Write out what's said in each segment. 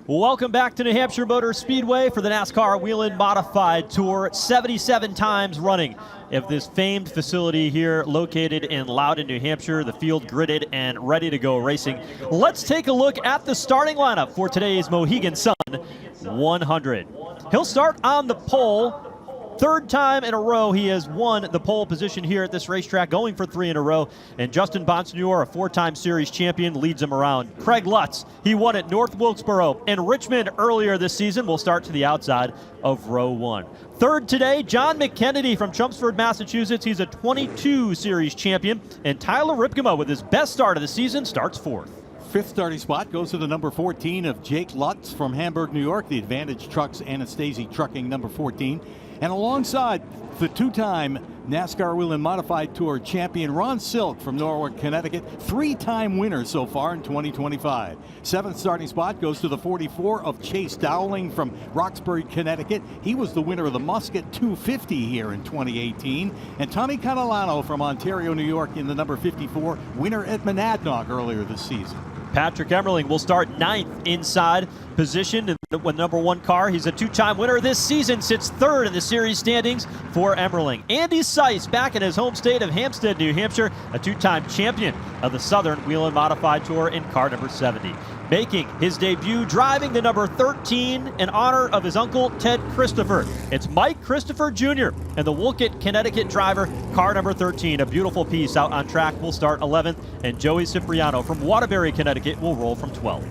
Welcome back to New Hampshire Motor Speedway for the NASCAR Whelen Modified Tour. 77 times running of this famed facility here located in Loudon, New Hampshire. The field gridded and ready to go racing. Let's take a look at the starting lineup for today's Mohegan Sun 100. He'll start on the pole. Third time in a row he has won the pole position here at this racetrack, going for 3 in a row. And Justin Bonsignor, a 4-time series champion, leads him around. Craig Lutz, he won at North Wilkesboro and Richmond earlier this season, will start to the outside of row 1. Third today, John McKennedy from Chelmsford, Massachusetts. He's a 22 series champion. And Tyler Ripkema, with his best start of the season, starts 4th. Fifth starting spot goes to the number 14 of Jake Lutz from Hamburg, New York. The Advantage Trucks Anastasia Trucking, number 14. And alongside the 2-time NASCAR Whelen Modified Tour champion Ron Silk from Norwalk, Connecticut, 3-time winner so far in 2025. Seventh starting spot goes to the 44 of Chase Dowling from Roxbury, Connecticut. He was the winner of the Musket 250 here in 2018. And Tommy Catalano from Ontario, New York, in the number 54, winner at Monadnock earlier this season. Patrick Emmerling will start 9th inside position in the number 1 car. He's a 2-time winner this season, sits 3rd in the series standings for Emmerling. Andy Seiss, back in his home state of Hampstead, New Hampshire, a 2-time champion of the Southern Whelen Modified Tour in car number 70. Making his debut driving the number 13 in honor of his uncle Ted Christopher. It's Mike Christopher Jr. and the Wolcott, Connecticut driver, car number 13. A beautiful piece out on track, will start 11th, and Joey Cipriano from Waterbury, Connecticut will roll from 12th.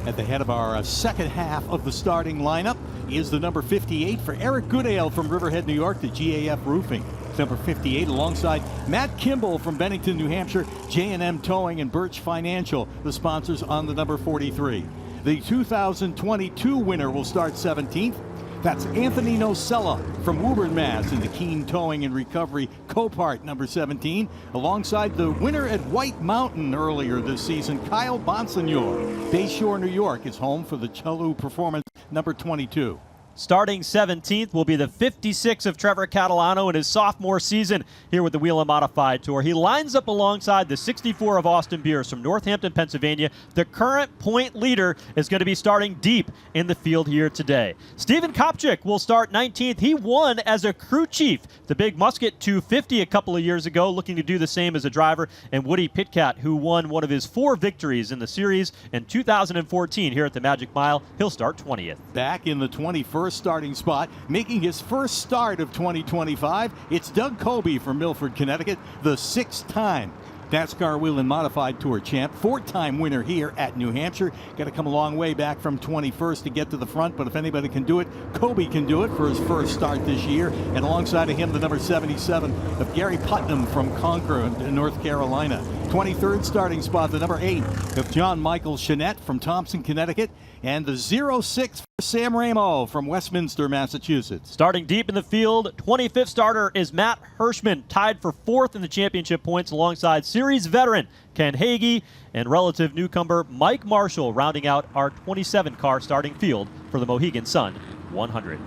At the head of our second half of the starting lineup is the number 58 for Eric Goodale from Riverhead, New York, the GAF Roofing. Number 58 alongside Matt Kimball from Bennington, New Hampshire, J&M Towing and Birch Financial, the sponsors on the number 43. The 2022 winner will start 17th. That's Anthony Nocella from Woburn, Mass. in the Keene Towing and Recovery Copart number 17, alongside the winner at White Mountain earlier this season, Kyle Bonsignor. Bayshore, New York is home for the Chalou Performance number 22. Starting 17th will be the 56 of Trevor Catalano in his sophomore season here with the Whelen Modified Tour. He lines up alongside the 64 of Austin Beers from Northampton, Pennsylvania. The current point leader is going to be starting deep in the field here today. Stephen Kopchik will start 19th. He won as a crew chief the Big Musket 250 a couple of years ago, looking to do the same as a driver. And Woody Pitkat, who won one of his 4 victories in the series in 2014 here at the Magic Mile, he'll start 20th. Back in the 21st starting spot, making his first start of 2025, it's Doug Colby from Milford, Connecticut, the 6th-time NASCAR Whelen Modified Tour champ, 4-time winner here at New Hampshire. Got to come a long way back from 21st to get to the front, but if anybody can do it, Colby can do it for his first start this year. And alongside of him, the number 77 of Gary Putnam from Concord, North Carolina. 23rd starting spot, the number 8 of John Michael Chenette from Thompson, Connecticut, and the 06 for Sam Ramo from Westminster, Massachusetts. Starting deep in the field, 25th starter is Matt Hirschman, tied for 4th in the championship points alongside series veteran Ken Hagee and relative newcomer Mike Marshall, rounding out our 27-car starting field for the Mohegan Sun 100.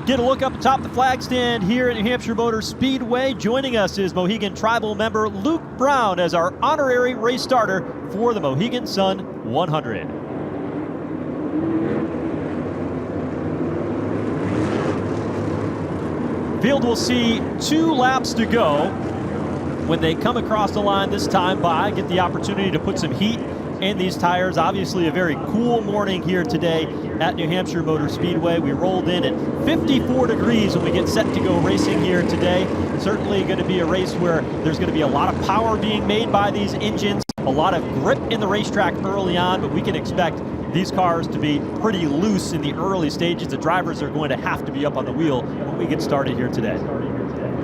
Get a look up atop the flag stand here at New Hampshire Motor Speedway. Joining us is Mohegan Tribal member Luke Brown as our honorary race starter for the Mohegan Sun 100. Field will see 2 laps to go when they come across the line this time by. Get the opportunity to put some heat in these tires. Obviously a very cool morning here today at New Hampshire Motor Speedway. We rolled in at 54 degrees when we get set to go racing here today. Certainly going to be a race where there's going to be a lot of power being made by these engines, a lot of grip in the racetrack early on, but we can expect these cars to be pretty loose in the early stages. The drivers are going to have to be up on the wheel when we get started here today.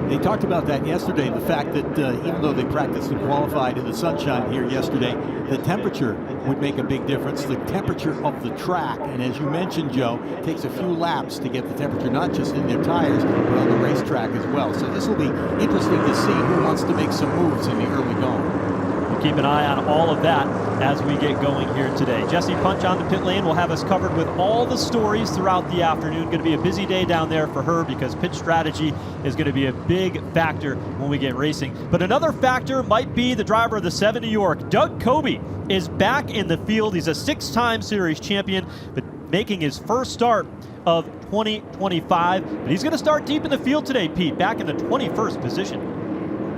They talked about that yesterday, the fact that even though they practiced and qualified in the sunshine here yesterday, the temperature would make a big difference, the temperature of the track. And as you mentioned, Joe, it takes a few laps to get the temperature, not just in their tires, but on the racetrack as well. So this will be interesting to see who wants to make some moves in the early going. We'll keep an eye on all of that as we get going here today. Jesse Punch on the pit lane will have us covered with all the stories throughout the afternoon. Going to be a busy day down there for her because pit strategy is going to be a big factor when we get racing. But another factor might be the driver of the 7 New York. Doug Coby is back in the field. He's a 6-time series champion, but making his first start of 2025. But he's going to start deep in the field today, Pete, back in the 21st position.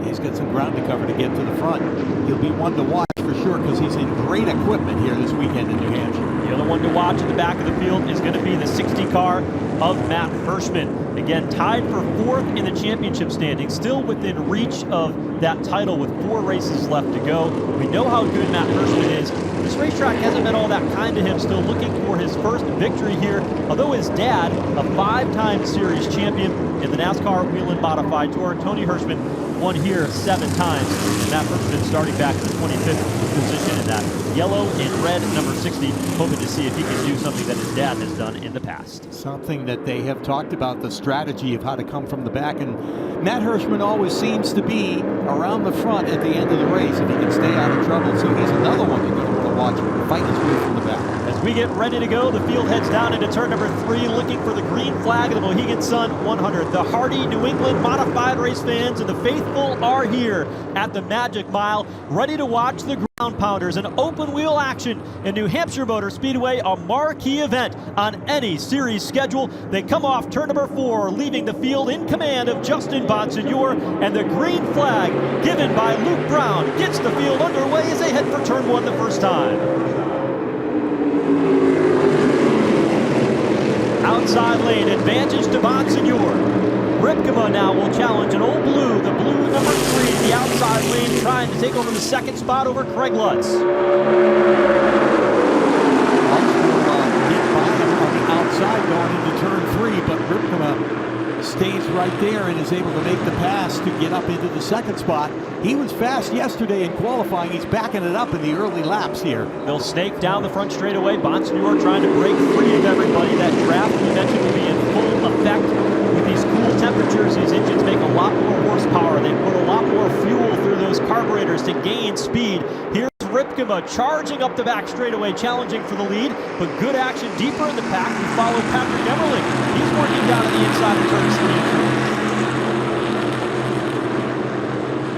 He's got some ground to cover to get to the front. He'll be one to watch for sure because he's in great equipment here this weekend in New Hampshire. The other one to watch at the back of the field is going to be the 60 car of Matt Hirschman. Again, tied for 4th in the championship standings, still within reach of that title with 4 races left to go. We know how good Matt Hirschman is. This racetrack hasn't been all that kind to him, still looking for his first victory here, although his dad, a 5-time series champion in the NASCAR Whelen Modified Tour, Tony Hirschman, won here 7 times. And Matt Hirschman starting back in the 25th position in that yellow and red number 60, hoping to see if he can do something that his dad has done in the past. Something that they have talked about, the strategy of how to come from the back, and Matt Hirschman always seems to be around the front at the end of the race if he can stay out of trouble. So he's another one you're going to want to watch fight his way from the back. As we get ready to go, the field heads down into turn number 3, looking for the green flag of the Mohegan Sun 100. The hardy New England modified race fans and the faithful are here at the Magic Mile, ready to watch the ground pounders. An open wheel action in New Hampshire Motor Speedway, a marquee event on any series schedule. They come off turn number 4, leaving the field in command of Justin Bonsignor, and the green flag given by Luke Brown gets the field underway as they head for turn 1 the first time. Outside lane, advantage to Bonsignor. Ripkema now will challenge an old blue, the blue number 3, the outside lane, trying to take over the 2nd spot over Craig Lutz. Lutz will get by him on the outside going into turn 3, but Ripkema stays right there and is able to make the pass to get up into the 2nd spot. He was fast yesterday in qualifying. He's backing it up in the early laps here. They'll snake down the front straightaway. Bonsignor trying to break free of everybody. That draft we mentioned will be in full effect. With these cool temperatures, these engines make a lot more horsepower. They put a lot more fuel through those carburetors to gain speed. Here's Ripkema charging up the back straightaway, challenging for the lead, but good action deeper in the pack. We follow Patrick Emmerling. He's working down on the inside of turn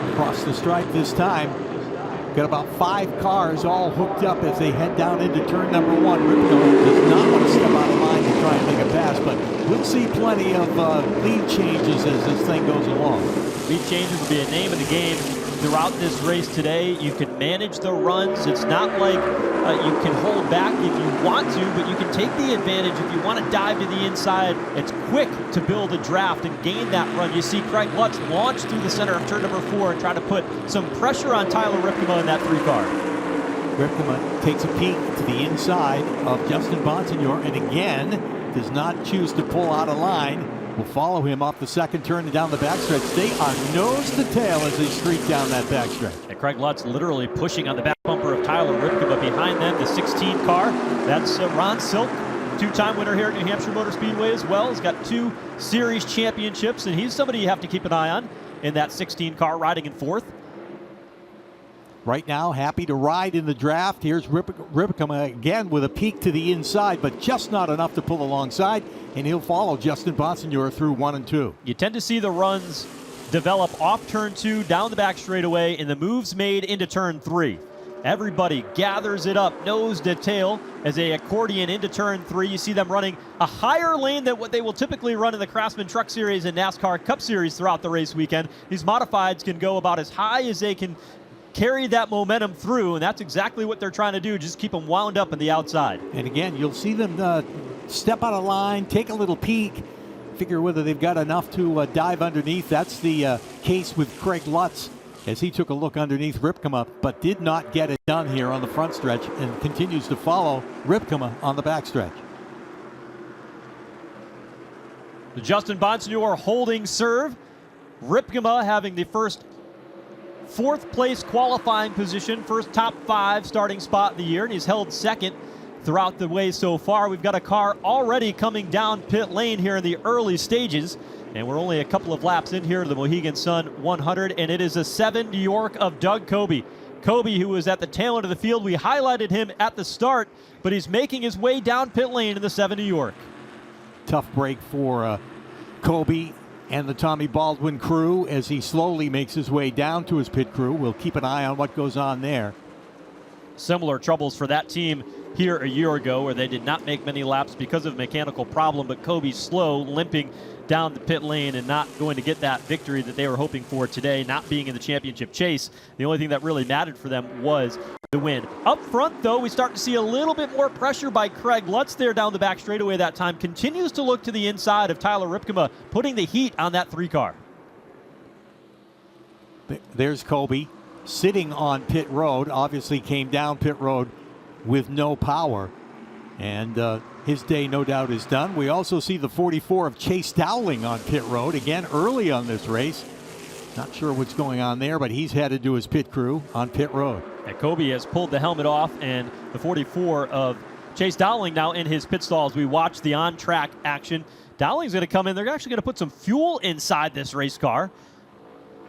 3. Across the stripe this time. Got about 5 cars all hooked up as they head down into turn number 1. Ripkema does not want to step out of line to try and make a pass, but we'll see plenty of lead changes as this thing goes along. Lead changes will be a name of the game throughout this race today. You can manage the runs. It's not like you can hold back if you want to, but you can take the advantage if you want to dive to the inside. It's quick to build a draft and gain that run. You see Craig Lutz launch through the center of turn number 4 and try to put some pressure on Tyler Ripkema in that 3 car. Ripkema takes a peek to the inside of Justin Bonsignor and again does not choose to pull out of line. Will follow him off the 2nd turn and down the backstretch. They are nose to tail as they streak down that backstretch. And Craig Lutz literally pushing on the back bumper of Tyler Ripkema. Behind them, the 16 car. That's Ron Silk, 2-time winner here at New Hampshire Motor Speedway as well. He's got 2 series championships, and he's somebody you have to keep an eye on in that 16 car, riding in 4th. Right now, happy to ride in the draft. Here's Ripkema again with a peek to the inside, but just not enough to pull alongside, and he'll follow Justin Bonsignor through 1 and 2. You tend to see the runs develop off turn 2, down the back straightaway, and the moves made into turn 3. Everybody gathers it up, nose to tail, as they accordion into turn 3. You see them running a higher lane than what they will typically run in the Craftsman Truck Series and NASCAR Cup Series throughout the race weekend. These modifieds can go about as high as they can carry that momentum through, and that's exactly what they're trying to do, just keep them wound up in the outside. And again, you'll see them step out of line, take a little peek, figure whether they've got enough to dive underneath. That's the case with Craig Lutz as he took a look underneath Ripkema, but did not get it done here on the front stretch and continues to follow Ripkema on the back stretch. Justin Bonsignor holding serve. Ripkema having the first 4th place qualifying position, first top 5 starting spot of the year, and he's held 2nd throughout the way so far. We've got a car already coming down pit lane here in the early stages, and we're only a couple of laps in here to the Mohegan Sun 100, and it is a 7 New York of Doug Coby Kobe, who was at the tail end of the field, we highlighted him at the start, but he's making his way down pit lane in the 7 New York. Tough break for Kobe and the Tommy Baldwin crew as he slowly makes his way down to his pit crew. We'll keep an eye on what goes on there. Similar troubles for that team here a year ago, where they did not make many laps because of a mechanical problem, but Kobe's slow, limping down the pit lane and not going to get that victory that they were hoping for today, not being in the championship chase. The only thing that really mattered for them was the win. Up front, though, we start to see a little bit more pressure by Craig Lutz there down the back straightaway that time. Continues to look to the inside of Tyler Ripkema, putting the heat on that 3 car. There's Kobe sitting on pit road, obviously came down pit road with no power, and his day no doubt is done. We also see the 44 of Chase Dowling on pit road again early on this race. Not sure what's going on there, but he's headed to his pit crew on pit road. And Kobe has pulled the helmet off, and the 44 of Chase Dowling now in his pit stall as we watch the on-track action. Dowling's going to come in. They're actually going to put some fuel inside this race car.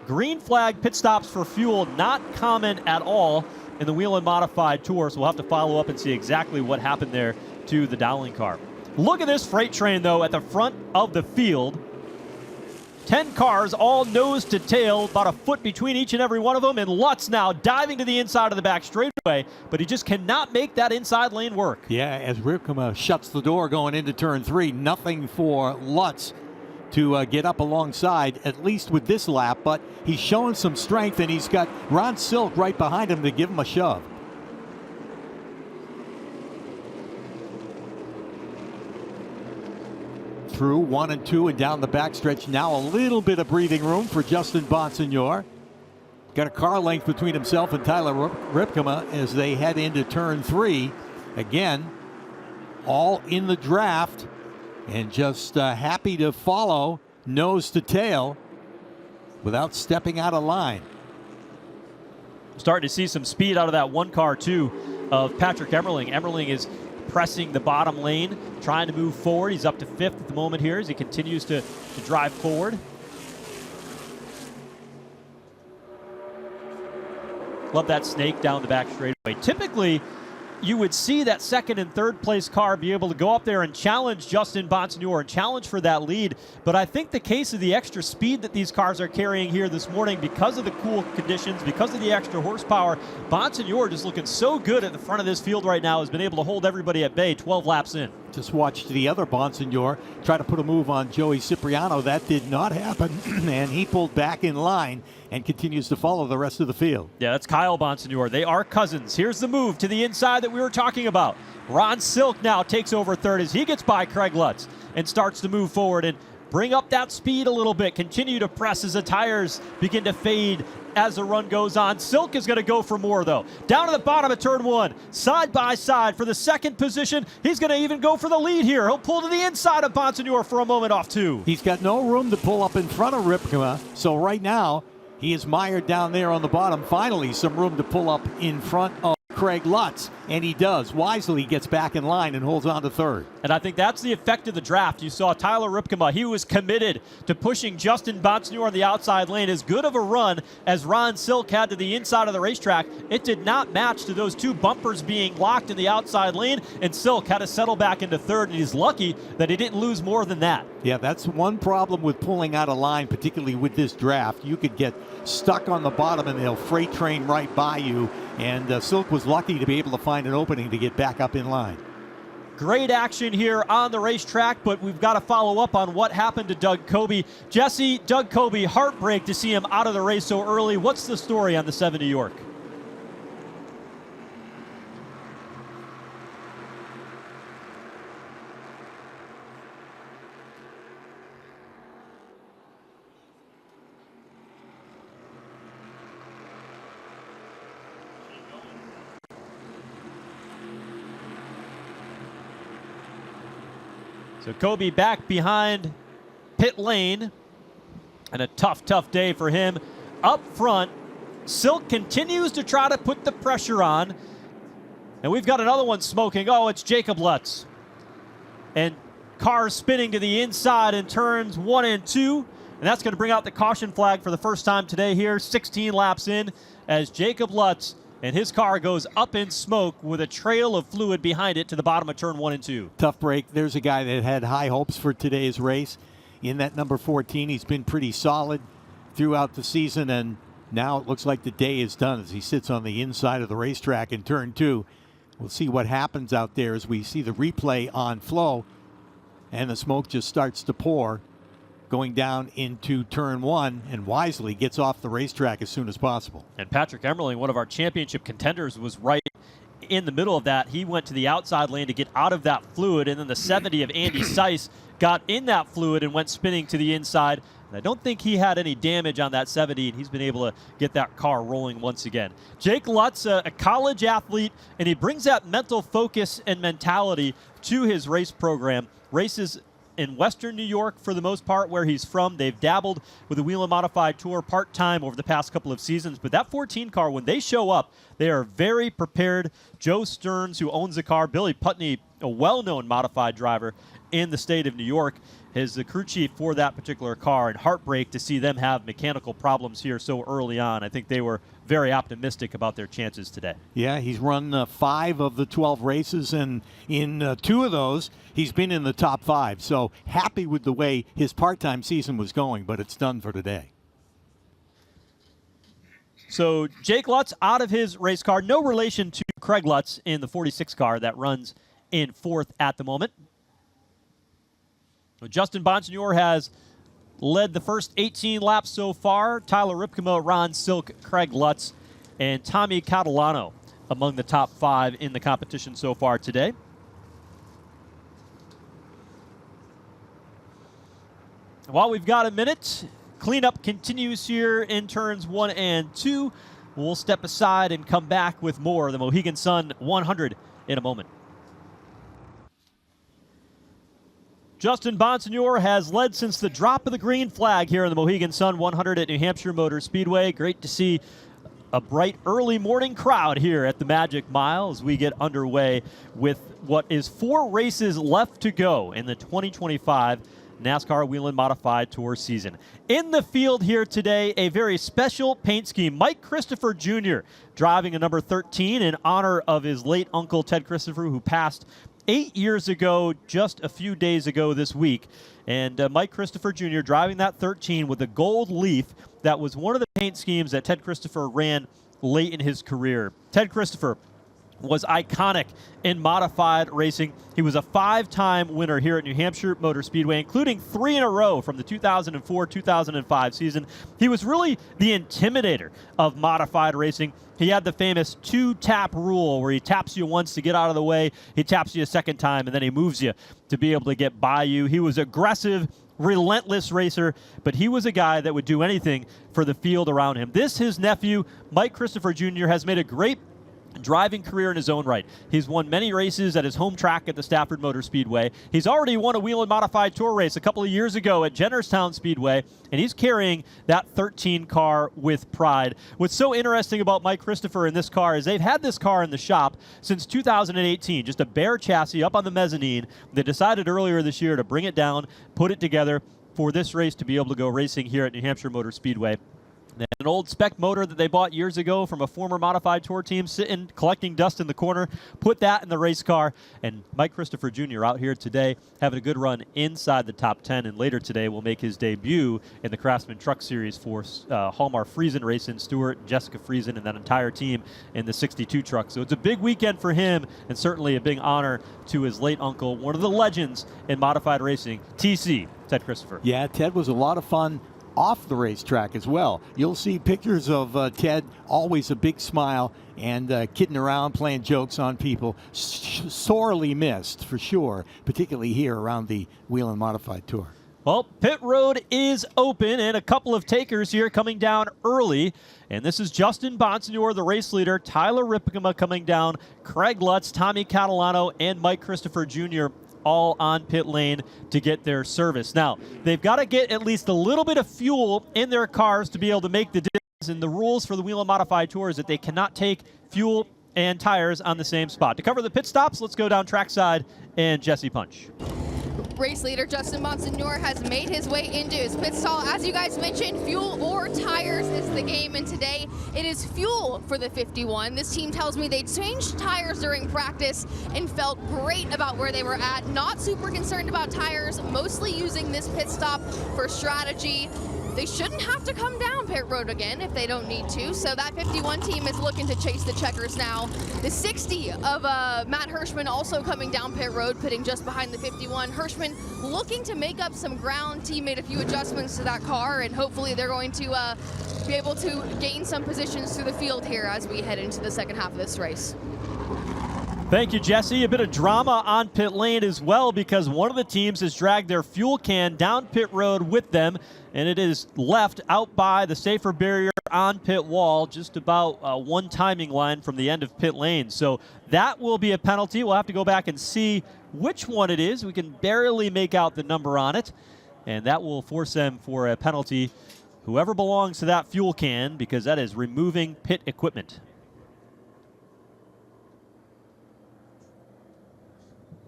Green flag pit stops for fuel, not common at all in the Whelen Modified Tour, so we'll have to follow up and see exactly what happened there to the Dowling car. Look at this freight train, though, at the front of the field. 10 cars, all nose to tail, about a foot between each and every one of them, and Lutz now diving to the inside of the back straightaway, but he just cannot make that inside lane work. Yeah, as Ripkema shuts the door going into turn 3, nothing for Lutz to get up alongside, at least with this lap, but he's showing some strength, and he's got Ron Silk right behind him to give him a shove. Through 1 and 2 and down the backstretch. Now a little bit of breathing room for Justin Bonsignor. Got a car length between himself and Tyler Ripkema as they head into turn 3. Again, all in the draft and just happy to follow nose to tail without stepping out of line. Starting to see some speed out of that 1 car, too, of Patrick Emmerling. Emmerling is pressing the bottom lane, trying to move forward. He's up to 5th at the moment here as he continues to drive forward. Love that snake down the back straightaway. Typically, you would see that 2nd and 3rd place car be able to go up there and challenge Justin Bonsignor and challenge for that lead. But I think the case of the extra speed that these cars are carrying here this morning, because of the cool conditions, because of the extra horsepower, Bonsignor just looking so good at the front of this field right now, has been able to hold everybody at bay 12 laps in. Just watched the other Bonsignor try to put a move on Joey Cipriano. That did not happen, and he pulled back in line and continues to follow the rest of the field. Yeah, that's Kyle Bonsignor. They are cousins. Here's the move to the inside that we were talking about. Ron Silk now takes over 3rd as he gets by Craig Lutz and starts to move forward and bring up that speed a little bit. Continue to press as the tires begin to fade as the run goes on. Silk is going to go for more, though. Down to the bottom of turn 1, side by side for the 2nd position. He's going to even go for the lead here. He'll pull to the inside of Bonsignor for a moment off 2. He's got no room to pull up in front of Ripkema, so right now he is mired down there on the bottom. Finally, some room to pull up in front of Craig Lutz, and he does. Wisely gets back in line and holds on to 3rd. And I think that's the effect of the draft. You saw Tyler Ripkema. He was committed to pushing Justin Bonsignor on the outside lane. As good of a run as Ron Silk had to the inside of the racetrack, it did not match to those 2 bumpers being locked in the outside lane, and Silk had to settle back into 3rd, and he's lucky that he didn't lose more than that. Yeah, that's one problem with pulling out of line, particularly with this draft. You could get stuck on the bottom and they'll freight train right by you, and Silk was lucky to be able to find an opening to get back up in line. Great action here on the racetrack, but we've got to follow up on what happened to Doug Kobe. Jesse, Doug Kobe, heartbreak to see him out of the race so early. What's the story on the 7 New York? So Kobe back behind pit lane, and a tough day for him. Up front, Silk continues to try to put the pressure on, and we've got another one smoking. Oh, it's Jacob Lutz. And cars spinning to the inside in turns 1 and 2, and that's going to bring out the caution flag for the first time today here, 16 laps in, as Jacob Lutz and his car goes up in smoke with a trail of fluid behind it to the bottom of turn 1 and 2. Tough break. There's a guy that had high hopes for today's race. In that number 14, he's been pretty solid throughout the season, and now it looks like the day is done as he sits on the inside of the racetrack in turn 2. We'll see what happens out there as we see the replay on Flo, and the smoke just starts to pour going down into turn 1, and wisely gets off the racetrack as soon as possible. And Patrick Emmerling, one of our championship contenders, was right in the middle of that. He went to the outside lane to get out of that fluid, and then the 70 of Andy Seiss got in that fluid and went spinning to the inside. And I don't think he had any damage on that 70, and he's been able to get that car rolling once again. Jake Lutz, a college athlete, and he brings that mental focus and mentality to his race program. Races in Western New York for the most part, where he's from. They've dabbled with the Whelen Modified Tour part-time over the past couple of seasons, but that 14 car, when they show up, they are very prepared. Joe Stearns, who owns the car, Billy Putney, a well-known modified driver in the state of New York, is the crew chief for that particular car, and heartbreak to see them have mechanical problems here so early on. I think they were very optimistic about their chances today. Yeah, he's run 5 of the 12 races, and in 2 of those, he's been in the top 5. So happy with the way his part-time season was going, but it's done for today. So Jake Lutz out of his race car. No relation to Craig Lutz in the 46 car that runs in 4th at the moment. Justin Bonsignor has led the first 18 laps so far. Tyler Ripkema, Ron Silk, Craig Lutz, and Tommy Catalano among the top 5 in the competition so far today. While we've got a minute, cleanup continues here in turns 1 and 2. We'll step aside and come back with more of the Mohegan Sun 100 in a moment. Justin Bonsignor has led since the drop of the green flag here in the Mohegan Sun 100 at New Hampshire Motor Speedway. Great to see a bright early morning crowd here at the Magic Mile as we get underway with what is 4 races left to go in the 2025 NASCAR Whelen Modified Tour season. In the field here today, a very special paint scheme. Mike Christopher Jr. driving a number 13 in honor of his late uncle Ted Christopher, who passed 8 years ago, just a few days ago this week. And Mike Christopher Jr. driving that 13 with a gold leaf. That was one of the paint schemes that Ted Christopher ran late in his career. Ted Christopher was iconic in modified racing. He was a 5-time winner here at New Hampshire Motor Speedway, including 3 in a row from the 2004-2005 season. He was really the intimidator of modified racing. He had the famous 2-tap rule where he taps you once to get out of the way, he taps you a second time, and then he moves you to be able to get by you. He was aggressive, relentless racer, but he was a guy that would do anything for the field around him. His nephew, Mike Christopher Jr., has made a great driving career in his own right. He's won many races at his home track at the Stafford Motor Speedway. He's already won a Whelen Modified Tour race a couple of years ago at Jennerstown Speedway, and he's carrying that 13 car with pride. What's so interesting about Mike Christopher in this car is they've had this car in the shop since 2018, just a bare chassis up on the mezzanine. They decided earlier this year to bring it down, put it together for this race to be able to go racing here at New Hampshire Motor Speedway. An old spec motor that they bought years ago from a former Modified Tour team sitting, collecting dust in the corner, put that in the race car, and Mike Christopher Jr. out here today having a good run inside the top 10, and later today will make his debut in the Craftsman Truck Series for Hallmar Friesen Racing, Stewart, Jessica Friesen, and that entire team in the 62 truck. So it's a big weekend for him, and certainly a big honor to his late uncle, one of the legends in modified racing, TC, Ted Christopher. Yeah, Ted was a lot of fun off the racetrack as well. You'll see pictures of Ted, always a big smile and kidding around, playing jokes on people. Sorely missed for sure, particularly here around the Whelen Modified Tour. Well, pit road is open and a couple of takers here coming down early. And this is Justin Bonsignor, the race leader, Tyler Ripkema coming down, Craig Lutz, Tommy Catalano, and Mike Christopher Jr. all on pit lane to get their service. Now, they've got to get at least a little bit of fuel in their cars to be able to make the difference. And the rules for the Whelen Modified Tour is that they cannot take fuel and tires on the same spot. To cover the pit stops, let's go down trackside and Jesse Punch. Race leader Justin Monsignor has made his way into his pit stall. As you guys mentioned, fuel or tires is the game, and today it is fuel for the 51. This team tells me they changed tires during practice and felt great about where they were at. Not super concerned about tires, mostly using this pit stop for strategy. They shouldn't have to come down pit road again if they don't need to, so that 51 team is looking to chase the checkers now. The 60 of Matt Hirschman also coming down pit road, pitting just behind the 51. Hirschman looking to make up some ground. Team made a few adjustments to that car, and hopefully they're going to be able to gain some positions through the field here as we head into the second half of this race. Thank you, Jesse. A bit of drama on pit lane as well, because one of the teams has dragged their fuel can down pit road with them, and it is left out by the safer barrier on pit wall, just about one timing line from the end of pit lane. So that will be a penalty. We'll have to go back and see which one it is. We can barely make out the number on it, and that will force them for a penalty, whoever belongs to that fuel can, because that is removing pit equipment.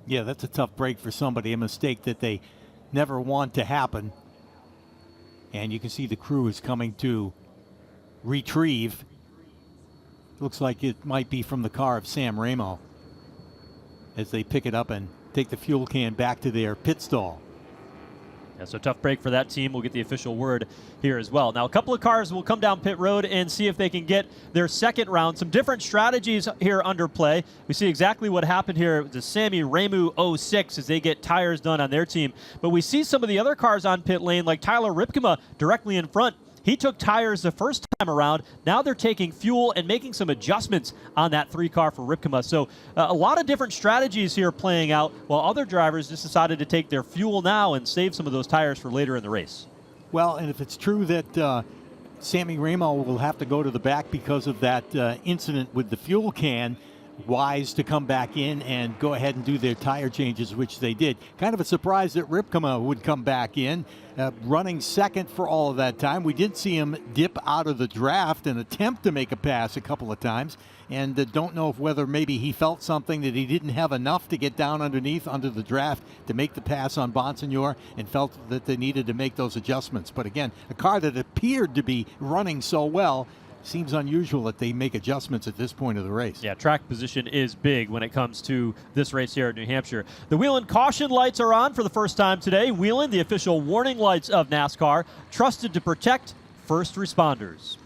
Yeah, that's a tough break for somebody, a mistake that they never want to happen. And you can see the crew is coming to retrieve. Looks like it might be from the car of Sam Ramo as they pick it up and take the fuel can back to their pit stall. Yeah, so tough break for that team. We'll get the official word here as well. Now, a couple of cars will come down pit road and see if they can get their second round. Some different strategies here under play. We see exactly what happened here with the Sammy Ramu 06 as they get tires done on their team. But we see some of the other cars on pit lane, like Tyler Ripkema directly in front. He took tires the first time around. Now they're taking fuel and making some adjustments on that 3 car for Ripkema. So a lot of different strategies here playing out, while other drivers just decided to take their fuel now and save some of those tires for later in the race. Well, and if it's true that Sammy Ramo will have to go to the back because of that incident with the fuel can, wise to come back in and go ahead and do their tire changes, which they did. Kind of a surprise that Ripkema would come back in, running second for all of that time. We did see him dip out of the draft and attempt to make a pass a couple of times, and don't know if whether maybe he felt something that he didn't have enough to get down underneath under the draft to make the pass on Bonsignor, and felt that they needed to make those adjustments. But again, a car that appeared to be running so well, seems unusual that they make adjustments at this point of the race. Yeah, track position is big when it comes to this race here at New Hampshire. The Whelen caution lights are on for the first time today. Whelen, the official warning lights of NASCAR, trusted to protect first responders.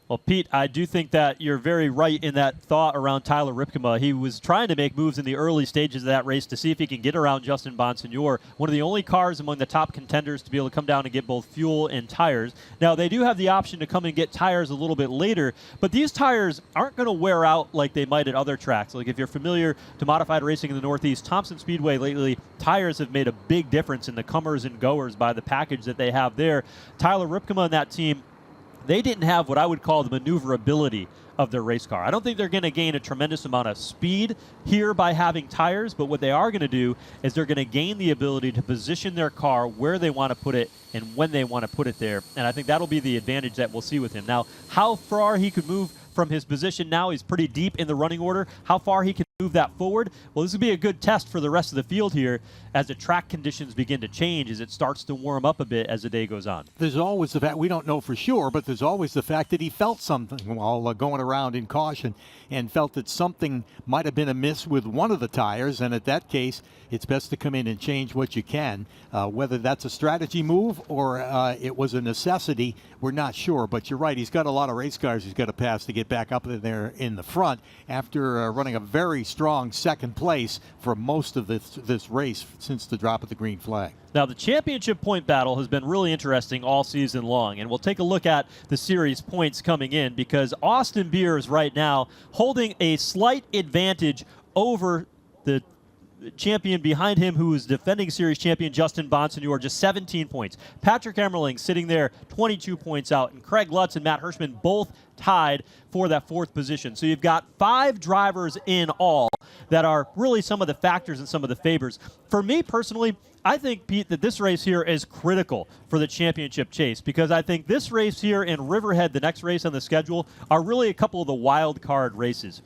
Well, Pete, I do think that you're very right in that thought around Tyler Ripkema. He was trying to make moves in the early stages of that race to see if he can get around Justin Bonsignor, one of the only cars among the top contenders to be able to come down and get both fuel and tires. Now, they do have the option to come and get tires a little bit later, but these tires aren't going to wear out like they might at other tracks. Like if you're familiar to modified racing in the Northeast, Thompson Speedway lately, tires have made a big difference in the comers and goers by the package that they have there. Tyler Ripkema and that team, they didn't have what I would call the maneuverability of their race car. I don't think they're going to gain a tremendous amount of speed here by having tires, but what they are going to do is they're going to gain the ability to position their car where they want to put it and when they want to put it there. And I think that'll be the advantage that we'll see with him. Now, how far he could move from his position now, he's pretty deep in the running order. How far he can move that forward, well, this will be a good test for the rest of the field here as the track conditions begin to change, as it starts to warm up a bit as the day goes on. There's always the fact, we don't know for sure, but there's always the fact that he felt something while going around in caution and felt that something might have been amiss with one of the tires, and at that case, it's best to come in and change what you can. Whether that's a strategy move or it was a necessity, we're not sure, but you're right, he's got a lot of race cars he's got to pass to get back up there in the front after running a very strong second place for most of this race since the drop of the green flag. Now, the championship point battle has been really interesting all season long, and we'll take a look at the series points coming in, because Austin Beers right now holding a slight advantage over the champion behind him, who is defending series champion Justin Bonsignor, just 17 points. Patrick Emmerling sitting there 22 points out, and Craig Lutz and Matt Hirschman both tied for that fourth position. So you've got 5 drivers in all that are really some of the factors and some of the favors. For me personally, I think, Pete, that this race here is critical for the championship chase, because I think this race here in Riverhead, the next race on the schedule, are really a couple of the wild card races.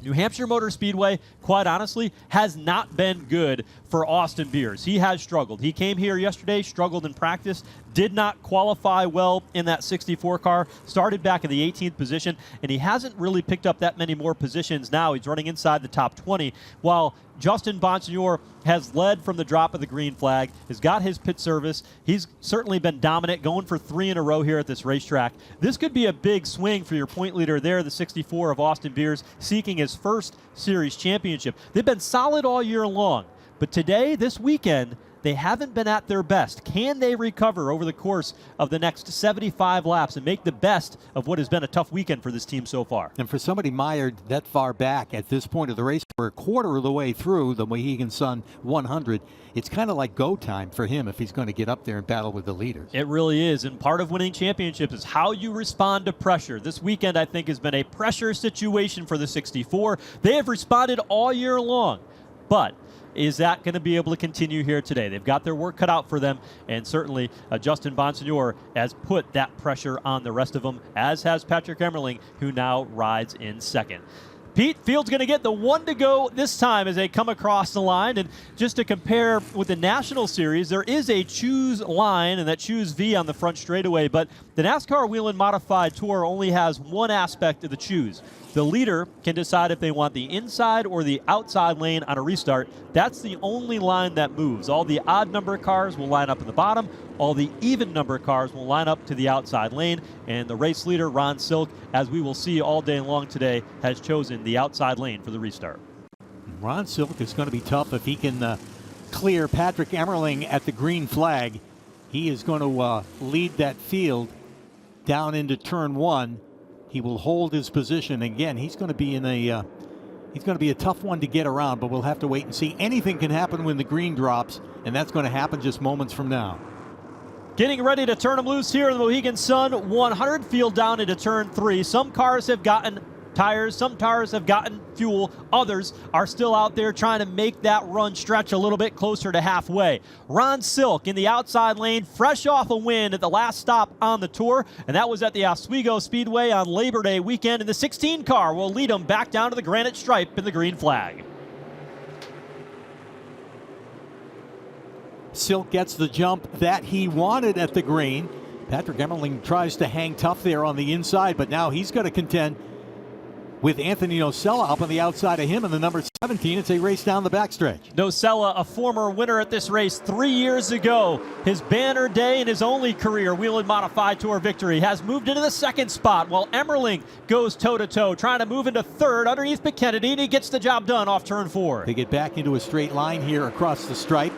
New Hampshire Motor Speedway, quite honestly, has not been good for Austin Beers. He has struggled. He came here yesterday, struggled in practice, did not qualify well in that 64 car, started back in the 18th position, and he hasn't really picked up that many more positions now. He's running inside the top 20, while Justin Bonsignor has led from the drop of the green flag, has got his pit service. He's certainly been dominant, going for 3 in a row here at this racetrack. This could be a big swing for your point leader there, the 64 of Austin Beers, seeking his first series championship. They've been solid all year long, but today, this weekend, they haven't been at their best. Can they recover over the course of the next 75 laps and make the best of what has been a tough weekend for this team so far? And for somebody mired that far back at this point of the race, we're a quarter of the way through the Mohegan Sun 100. It's kind of like go time for him if he's going to get up there and battle with the leaders. It really is, and part of winning championships is how you respond to pressure. This weekend, I think, has been a pressure situation for the 64. They have responded all year long, but is that going to be able to continue here today? They've got their work cut out for them, and certainly Justin Bonsignor has put that pressure on the rest of them, as has Patrick Emmerling, who now rides in second. Pete, field's going to get the 1 to go this time as they come across the line. And just to compare with the National Series, there is a choose line and that choose V on the front straightaway, but the NASCAR Whelen Modified Tour only has one aspect of the choose. The leader can decide if they want the inside or the outside lane on a restart. That's the only line that moves. All the odd number cars will line up in the bottom. All the even number cars will line up to the outside lane. And the race leader, Ron Silk, as we will see all day long today, has chosen the outside lane for the restart. Ron Silk is going to be tough if he can clear Patrick Emmerling at the green flag. He is going to lead that field down into turn 1. He will hold his position. Again, he's going to be in a he's going to be a tough one to get around, but we'll have to wait and see. Anything can happen when the green drops, and that's going to happen just moments from now. Getting ready to turn them loose here in the Mohegan Sun 100, field down into turn 3. Some cars have gotten tires, some cars have gotten fuel, others are still out there trying to make that run stretch a little bit closer to halfway. Ron Silk in the outside lane, fresh off a win at the last stop on the tour, and that was at the Oswego Speedway on Labor Day weekend, and the 16 car will lead him back down to the granite stripe in the green flag. Silk gets the jump that he wanted at the green. Patrick Emmerling tries to hang tough there on the inside, but now he's going to contend with Anthony Nocella up on the outside of him in the number 17. It's a race down the backstretch. Nocella, a former winner at this race 3 years ago. His banner day in his only career Whelen Modified Tour victory has moved into the second spot, while Emmerling goes toe-to-toe, trying to move into third underneath McKennedy, and he gets the job done off turn 4. They get back into a straight line here across the stripe.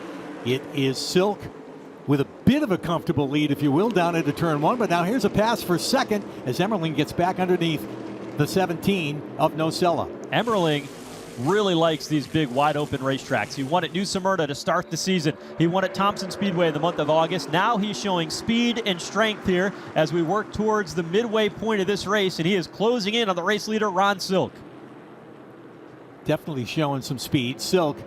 It is Silk with a bit of a comfortable lead, if you will, down into turn 1, but now here's a pass for second as Emmerling gets back underneath the 17 of Nocella. Emmerling really likes these big wide open racetracks. He won at New Smyrna to start the season. He won at Thompson Speedway in the month of August. Now he's showing speed and strength here as we work towards the midway point of this race, and he is closing in on the race leader, Ron Silk. Definitely showing some speed. Silk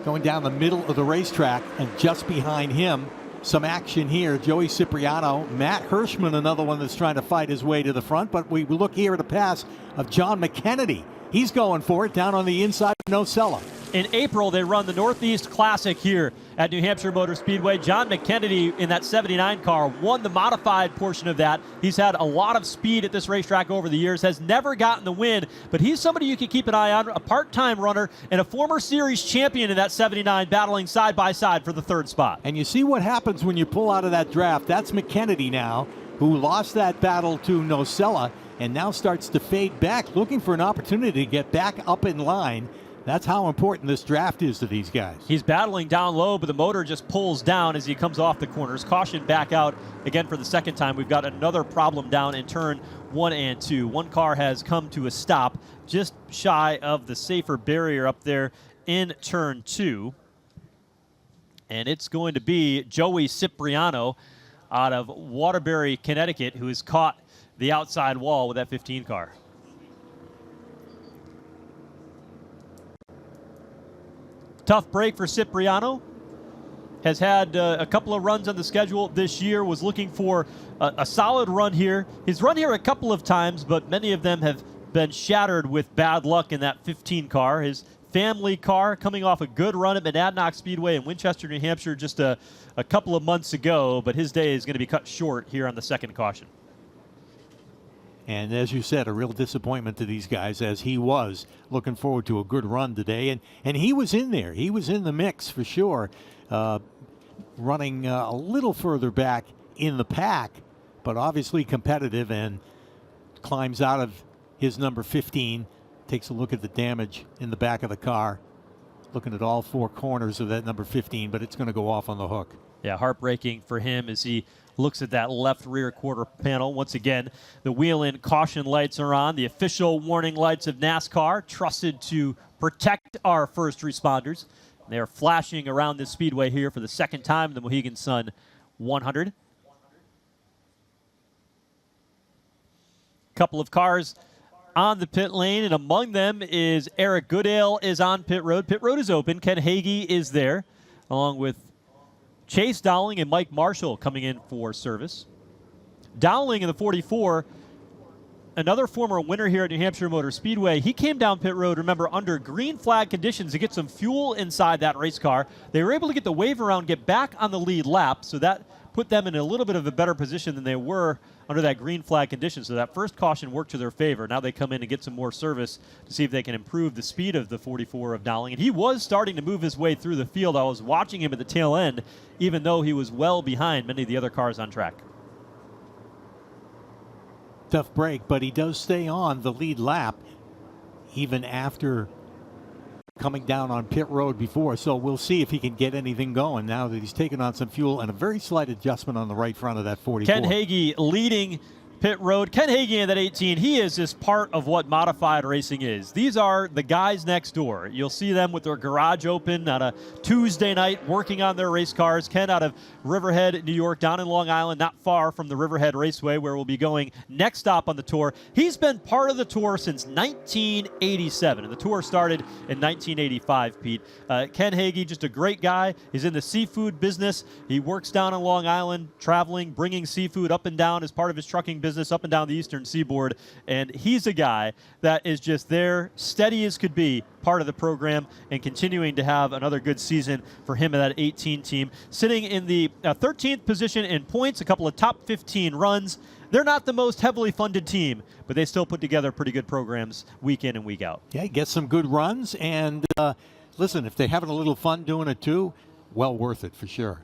going down the middle of the racetrack, and just behind him, some action here. Joey Cipriano, Matt Hirschman, another one that's trying to fight his way to the front, but we look here at a pass of John McKennedy. He's going for it down on the inside of Nocella. In April, they run the Northeast Classic here at New Hampshire Motor Speedway. John McKennedy in that 79 car won the modified portion of that. He's had a lot of speed at this racetrack over the years, has never gotten the win, but he's somebody you can keep an eye on, a part-time runner and a former series champion in that 79, battling side by side for the third spot. And you see what happens when you pull out of that draft. That's McKennedy now, who lost that battle to Nocella and now starts to fade back, looking for an opportunity to get back up in line. That's how important this draft is to these guys. He's battling down low, but the motor just pulls down as he comes off the corners. Caution back out again for the second time. We've got another problem down in turn 1 and 2. One car has come to a stop just shy of the safer barrier up there in turn 2. And it's going to be Joey Cipriano out of Waterbury, Connecticut, who has caught the outside wall with that 15 car. Tough break for Cipriano. Has had a couple of runs on the schedule this year, was looking for a solid run here. He's run here a couple of times, but many of them have been shattered with bad luck in that 15 car. His family car coming off a good run at Monadnock Speedway in Winchester, New Hampshire just a couple of months ago, but his day is going to be cut short here on the second caution. And as you said, a real disappointment to these guys, as he was looking forward to a good run today. And he was in there. He was in the mix for sure, running a little further back in the pack, but obviously competitive, and climbs out of his number 15, takes a look at the damage in the back of the car, looking at all four corners of that number 15, but it's going to go off on the hook. Yeah, heartbreaking for him as he looks at that left rear quarter panel. Once again, the Whelen caution lights are on, the official warning lights of NASCAR, trusted to protect our first responders. They are flashing around this speedway here for the second time in the Mohegan Sun 100. Couple of cars on the pit lane, and among them is Eric Goodale is on pit road. Pit road is open. Ken Hagee is there, along with Chase Dowling and Mike Marshall coming in for service. Dowling in the 44, another former winner here at New Hampshire Motor Speedway. He came down pit road, remember, under green flag conditions to get some fuel inside that race car. They were able to get the wave around, get back on the lead lap, so that put them in a little bit of a better position than they were under that green flag condition. So that first caution worked to their favor. Now they come in and get some more service to see if they can improve the speed of the 44 of Dowling. And he was starting to move his way through the field. I was watching him at the tail end, even though he was well behind many of the other cars on track. Tough break, but he does stay on the lead lap even after coming down on pit road before. So we'll see if he can get anything going now that he's taken on some fuel, and a very slight adjustment on the right front of that 44. Ken Hagee leading pit road. Ken Hagee in that 18, he is just part of what modified racing is. These are the guys next door. You'll see them with their garage open on a Tuesday night working on their race cars. Ken out of Riverhead, New York, down in Long Island, not far from the Riverhead Raceway, where we'll be going next stop on the tour. He's been part of the tour since 1987, and the tour started in 1985, Pete. Ken Hagee, just a great guy. He's in the seafood business. He works down on Long Island, traveling, bringing seafood up and down as part of his trucking business up and down the eastern seaboard, and he's a guy that is just there, steady as could be, part of the program, and continuing to have another good season for him in that 18 team. Sitting in the 13th position in points, a couple of top 15 runs. They're not the most heavily funded team, but they still put together pretty good programs week in and week out. Yeah, get some good runs, and listen, if they're having a little fun doing it too, well worth it for sure.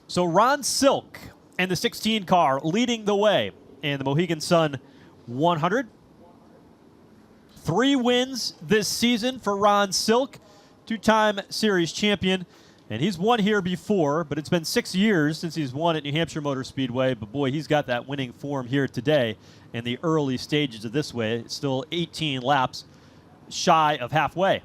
So Ron Silk and the 16 car leading the way in the Mohegan Sun 100. 3 wins this season for Ron Silk, 2-time series champion. And he's won here before, but it's been 6 years since he's won at New Hampshire Motor Speedway. But boy, he's got that winning form here today in the early stages of this way. It's still 18 laps shy of halfway.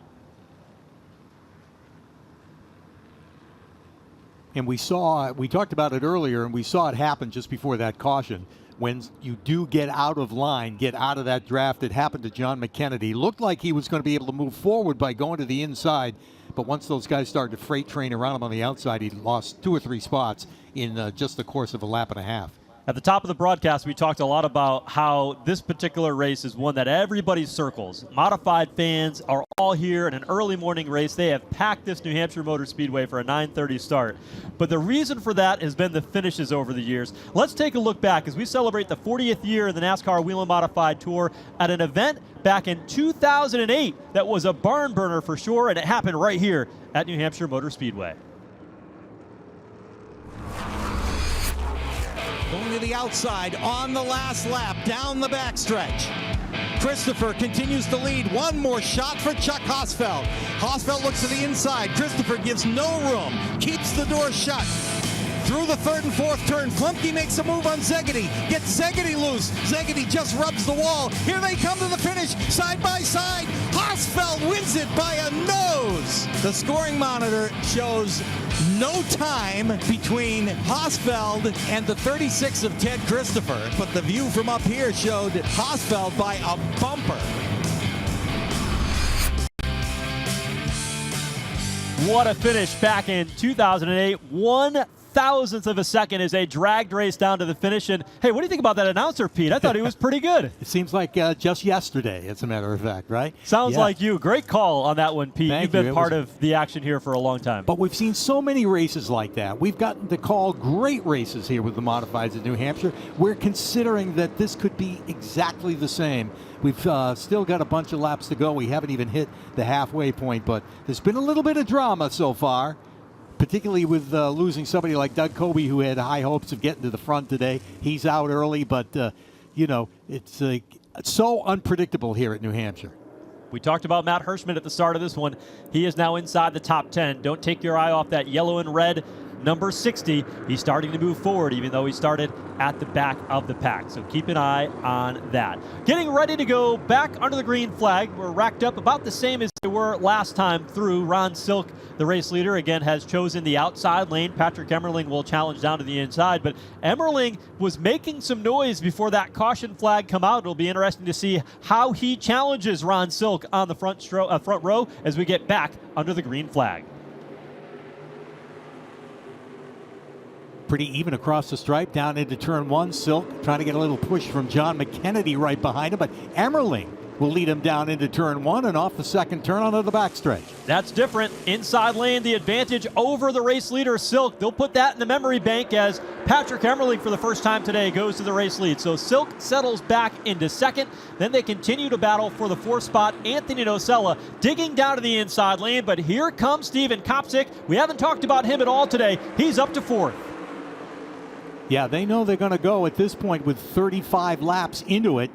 And we talked about it earlier, and we saw it happen just before that caution. When you do get out of line, get out of that draft, it happened to John McKennedy. Looked like he was going to be able to move forward by going to the inside, but once those guys started to freight train around him on the outside, he lost 2 or 3 spots in just the course of a lap and a half. At the top of the broadcast, we talked a lot about how this particular race is one that everybody circles. Modified fans are all here in an early morning race. They have packed this New Hampshire Motor Speedway for a 9:30 start. But the reason for that has been the finishes over the years. Let's take a look back as we celebrate the 40th year of the NASCAR Whelen Modified Tour at an event back in 2008 that was a barn burner for sure, and it happened right here at New Hampshire Motor Speedway. Going to the outside on the last lap, down the backstretch. Christopher continues to lead. One more shot for Chuck Hosfeld. Hosfeld looks to the inside. Christopher gives no room, keeps the door shut. Through the 3rd and 4th turn, Klumpke makes a move on Szegedy. Gets Szegedy loose. Szegedy just rubs the wall. Here they come to the finish, side by side. Hosfeld wins it by a nose. The scoring monitor shows no time between Hosfeld and the 36 of Ted Christopher, but the view from up here showed Hosfeld by a bumper. What a finish back in 2008. 1/1000th of a second as they dragged race down to the finish. And hey, what do you think about that announcer, Pete? I thought he was pretty good. It seems like just yesterday, as a matter of fact, right? Sounds like you. Great call on that one, Pete. You've been part of the action here for a long time. But we've seen so many races like that. We've gotten to call great races here with the Modifieds in New Hampshire. We're considering that this could be exactly the same. We've still got a bunch of laps to go. We haven't even hit the halfway point, but there's been a little bit of drama so far, particularly with losing somebody like Doug Coby, who had high hopes of getting to the front today. He's out early, but, it's so unpredictable here at New Hampshire. We talked about Matt Hirschman at the start of this one. He is now inside the top 10. Don't take your eye off that yellow and red number 60. He's starting to move forward, even though he started at the back of the pack. So keep an eye on that. Getting ready to go back under the green flag. We're racked up about the same as they were last time through. Ron Silk, the race leader, again has chosen the outside lane. Patrick Emmerling will challenge down to the inside, but Emmerling was making some noise before that caution flag come out. It'll be interesting to see how he challenges Ron Silk on the front row as we get back under the green flag. Pretty even across the stripe down into turn one. Silk trying to get a little push from John McKennedy right behind him, but Emmerling will lead him down into turn one and off the second turn onto the backstretch. That's different. Inside lane, the advantage over the race leader, Silk. They'll put that in the memory bank as Patrick Emmerling for the first time today goes to the race lead. So Silk settles back into second. Then they continue to battle for the fourth spot. Anthony Nocella digging down to the inside lane, but here comes Steven Kopczyk. We haven't talked about him at all today. He's up to fourth. Yeah, they know they're going to go at this point with 35 laps into it.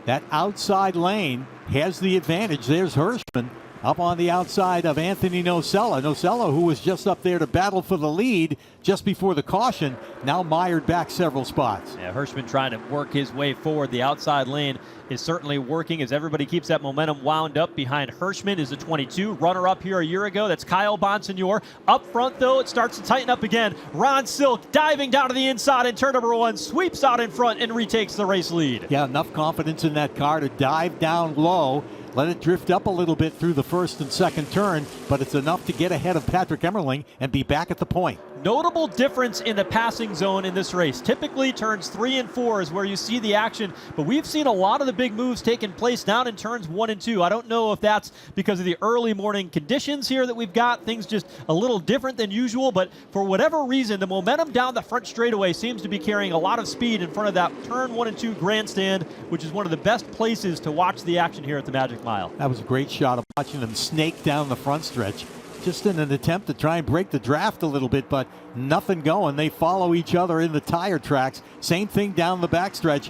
That outside lane has the advantage. There's Hirschman up on the outside of Anthony Nocella. Nocella, who was just up there to battle for the lead just before the caution, now mired back several spots. Yeah, Hirschman trying to work his way forward. The outside lane is certainly working as everybody keeps that momentum wound up. Behind Hirschman is the 22, runner-up here a year ago. That's Kyle Bonsignor. Up front, though, it starts to tighten up again. Ron Silk diving down to the inside in turn number one, sweeps out in front and retakes the race lead. Yeah, enough confidence in that car to dive down low. Let it drift up a little bit through the first and second turn, but it's enough to get ahead of Patrick Emmerling and be back at the point. Notable difference in the passing zone in this race. Typically turns 3 and 4 is where you see the action, but we've seen a lot of the big moves taking place down in turns 1 and 2. I don't know if that's because of the early morning conditions here that we've got, things just a little different than usual, but for whatever reason, the momentum down the front straightaway seems to be carrying a lot of speed in front of that turn 1 and 2 grandstand, which is one of the best places to watch the action here at the Magic Mile. That was a great shot of watching them snake down the front stretch, just in an attempt to try and break the draft a little bit, but nothing going. They follow each other in the tire tracks. Same thing down the backstretch.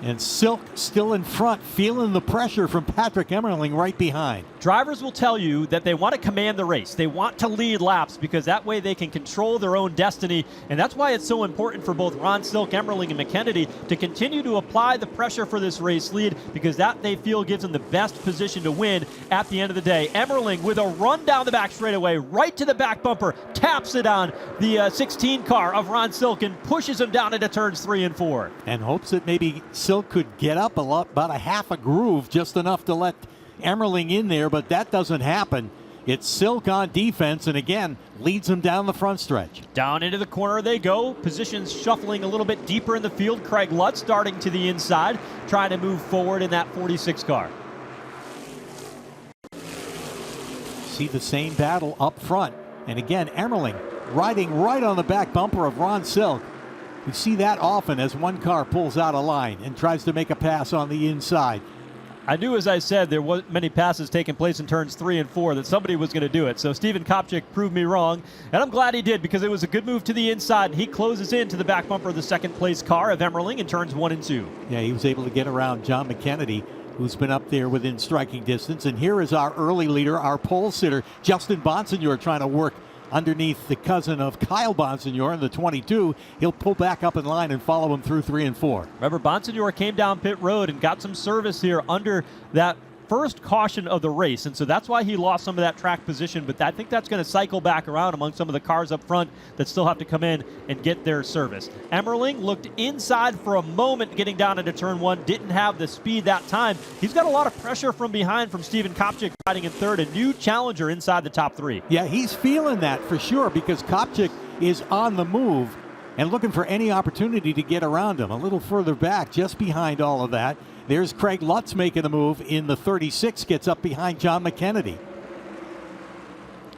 And Silk still in front, feeling the pressure from Patrick Emmerling right behind. Drivers will tell you that they want to command the race. They want to lead laps because that way they can control their own destiny. And that's why it's so important for both Ron Silk, Emmerling, and McKennedy to continue to apply the pressure for this race lead because that they feel gives them the best position to win at the end of the day. Emmerling with a run down the back straightaway, right to the back bumper, taps it on the 16 car of Ron Silk and pushes him down into turns 3 and 4. And hopes that maybe Silk could get up about a half a groove, just enough to let Emmerling in there, but that doesn't happen. It's Silk on defense, and again, leads him down the front stretch. Down into the corner they go. Positions shuffling a little bit deeper in the field. Craig Lutz starting to the inside, trying to move forward in that 46 car. See the same battle up front. And again, Emmerling riding right on the back bumper of Ron Silk. We see that often as one car pulls out of line and tries to make a pass on the inside. I knew, as I said, there wasn't many passes taking place in turns 3 and 4 that somebody was going to do it. So Steven Kopczyk proved me wrong, and I'm glad he did because it was a good move to the inside, and he closes into the back bumper of the second place car of Emmerling in turns 1 and 2. Yeah, he was able to get around John McKennedy, who's been up there within striking distance. And here is our early leader, our pole sitter, Justin Bonsignor, trying to work underneath the cousin of Kyle Bonsignor in the 22. He'll pull back up in line and follow him through 3 and 4. Remember, Bonsignor came down pit road and got some service here under that first caution of the race, and so that's why he lost some of that track position, but I think that's going to cycle back around among some of the cars up front that still have to come in and get their service. Emmerling looked inside for a moment getting down into turn one, didn't have the speed that time. He's got a lot of pressure from behind from Steven Kopchik riding in third, a new challenger inside the top three. Yeah, he's feeling that for sure because Kopchik is on the move and looking for any opportunity to get around him. A little further back, just behind all of that, there's Craig Lutz making a move in the 36, gets up behind John McKennedy.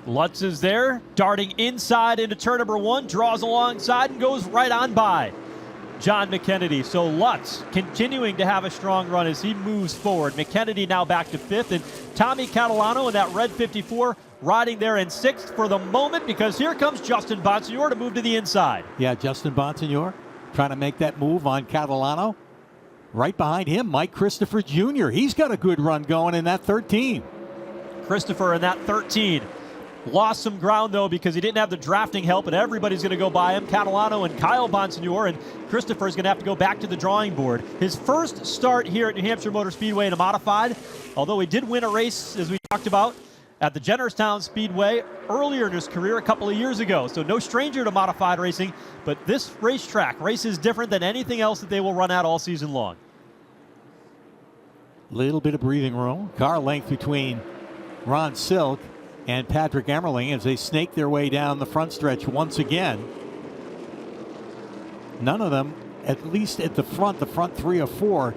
Lutz is there, darting inside into turn number one, draws alongside and goes right on by John McKennedy. So Lutz continuing to have a strong run as he moves forward. McKennedy now back to fifth, and Tommy Catalano in that red 54 riding there in sixth for the moment because here comes Justin Bonsignor to move to the inside. Yeah, Justin Bonsignor trying to make that move on Catalano. Right behind him, Mike Christopher Jr. He's got a good run going in that 13. Christopher in that 13. Lost some ground, though, because he didn't have the drafting help, and everybody's going to go by him. Catalano and Kyle Bonsignor, and Christopher's going to have to go back to the drawing board. His first start here at New Hampshire Motor Speedway in a modified, although he did win a race, as we talked about, at the Jennerstown Speedway earlier in his career a couple of years ago. So no stranger to modified racing, but this racetrack race is different than anything else that they will run at all season long. Little bit of breathing room. Car length between Ron Silk and Patrick Emmerling as they snake their way down the front stretch once again. None of them, at least at the front three or four,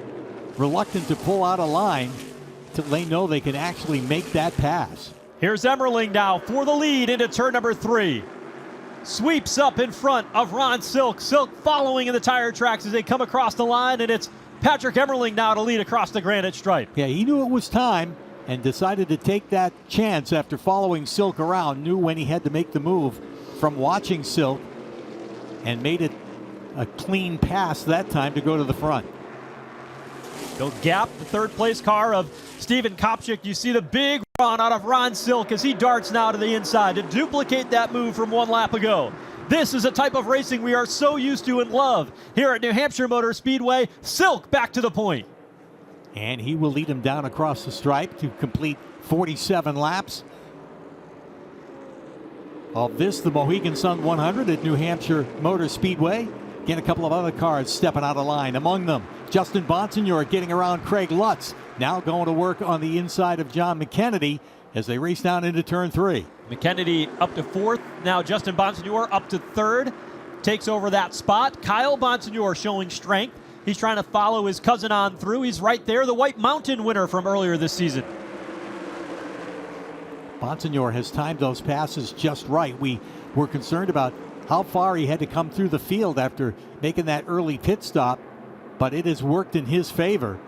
reluctant to pull out a line till they know they can actually make that pass. Here's Emmerling now for the lead into turn number three. Sweeps up in front of Ron Silk. Silk following in the tire tracks as they come across the line, and it's Patrick Emmerling now to lead across the granite stripe. Yeah, he knew it was time and decided to take that chance after following Silk around. Knew when he had to make the move from watching Silk and made it a clean pass that time to go to the front. They'll gap the third place car of Steven Kopchik. You see the big run out of Ron Silk as he darts now to the inside to duplicate that move from one lap ago. This is a type of racing we are so used to and love here at New Hampshire Motor Speedway. Silk back to the point. And he will lead him down across the stripe to complete 47 laps of this, the Mohegan Sun 100 at New Hampshire Motor Speedway. Again, a couple of other cars stepping out of line. Among them, Justin Bonsignor getting around Craig Lutz. Now going to work on the inside of John McKennedy as they race down into turn three. McKennedy up to fourth. Now Justin Bonsignor up to third. Takes over that spot. Kyle Bonsignor showing strength. He's trying to follow his cousin on through. He's right there, the White Mountain winner from earlier this season. Bonsignor has timed those passes just right. We were concerned about how far he had to come through the field after making that early pit stop, but it has worked in his favor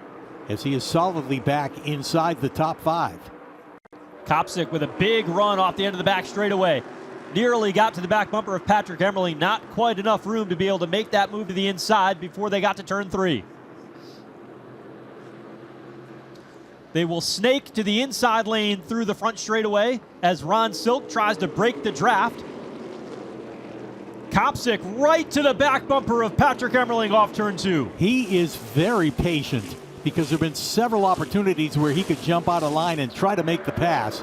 as he is solidly back inside the top five. Kopchik with a big run off the end of the back straightaway. Nearly got to the back bumper of Patrick Emmerling. Not quite enough room to be able to make that move to the inside before they got to turn three. They will snake to the inside lane through the front straightaway as Ron Silk tries to break the draft. Kopchik right to the back bumper of Patrick Emmerling off turn two. He is very patient because there have been several opportunities where he could jump out of line and try to make the pass.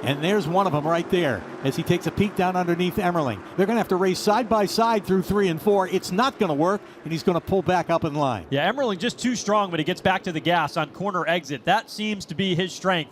And there's one of them right there as he takes a peek down underneath Emmerling. They're going to have to race side by side through 3 and 4. It's not going to work, and he's going to pull back up in line. Yeah, Emmerling just too strong when he gets back to the gas on corner exit. That seems to be his strength.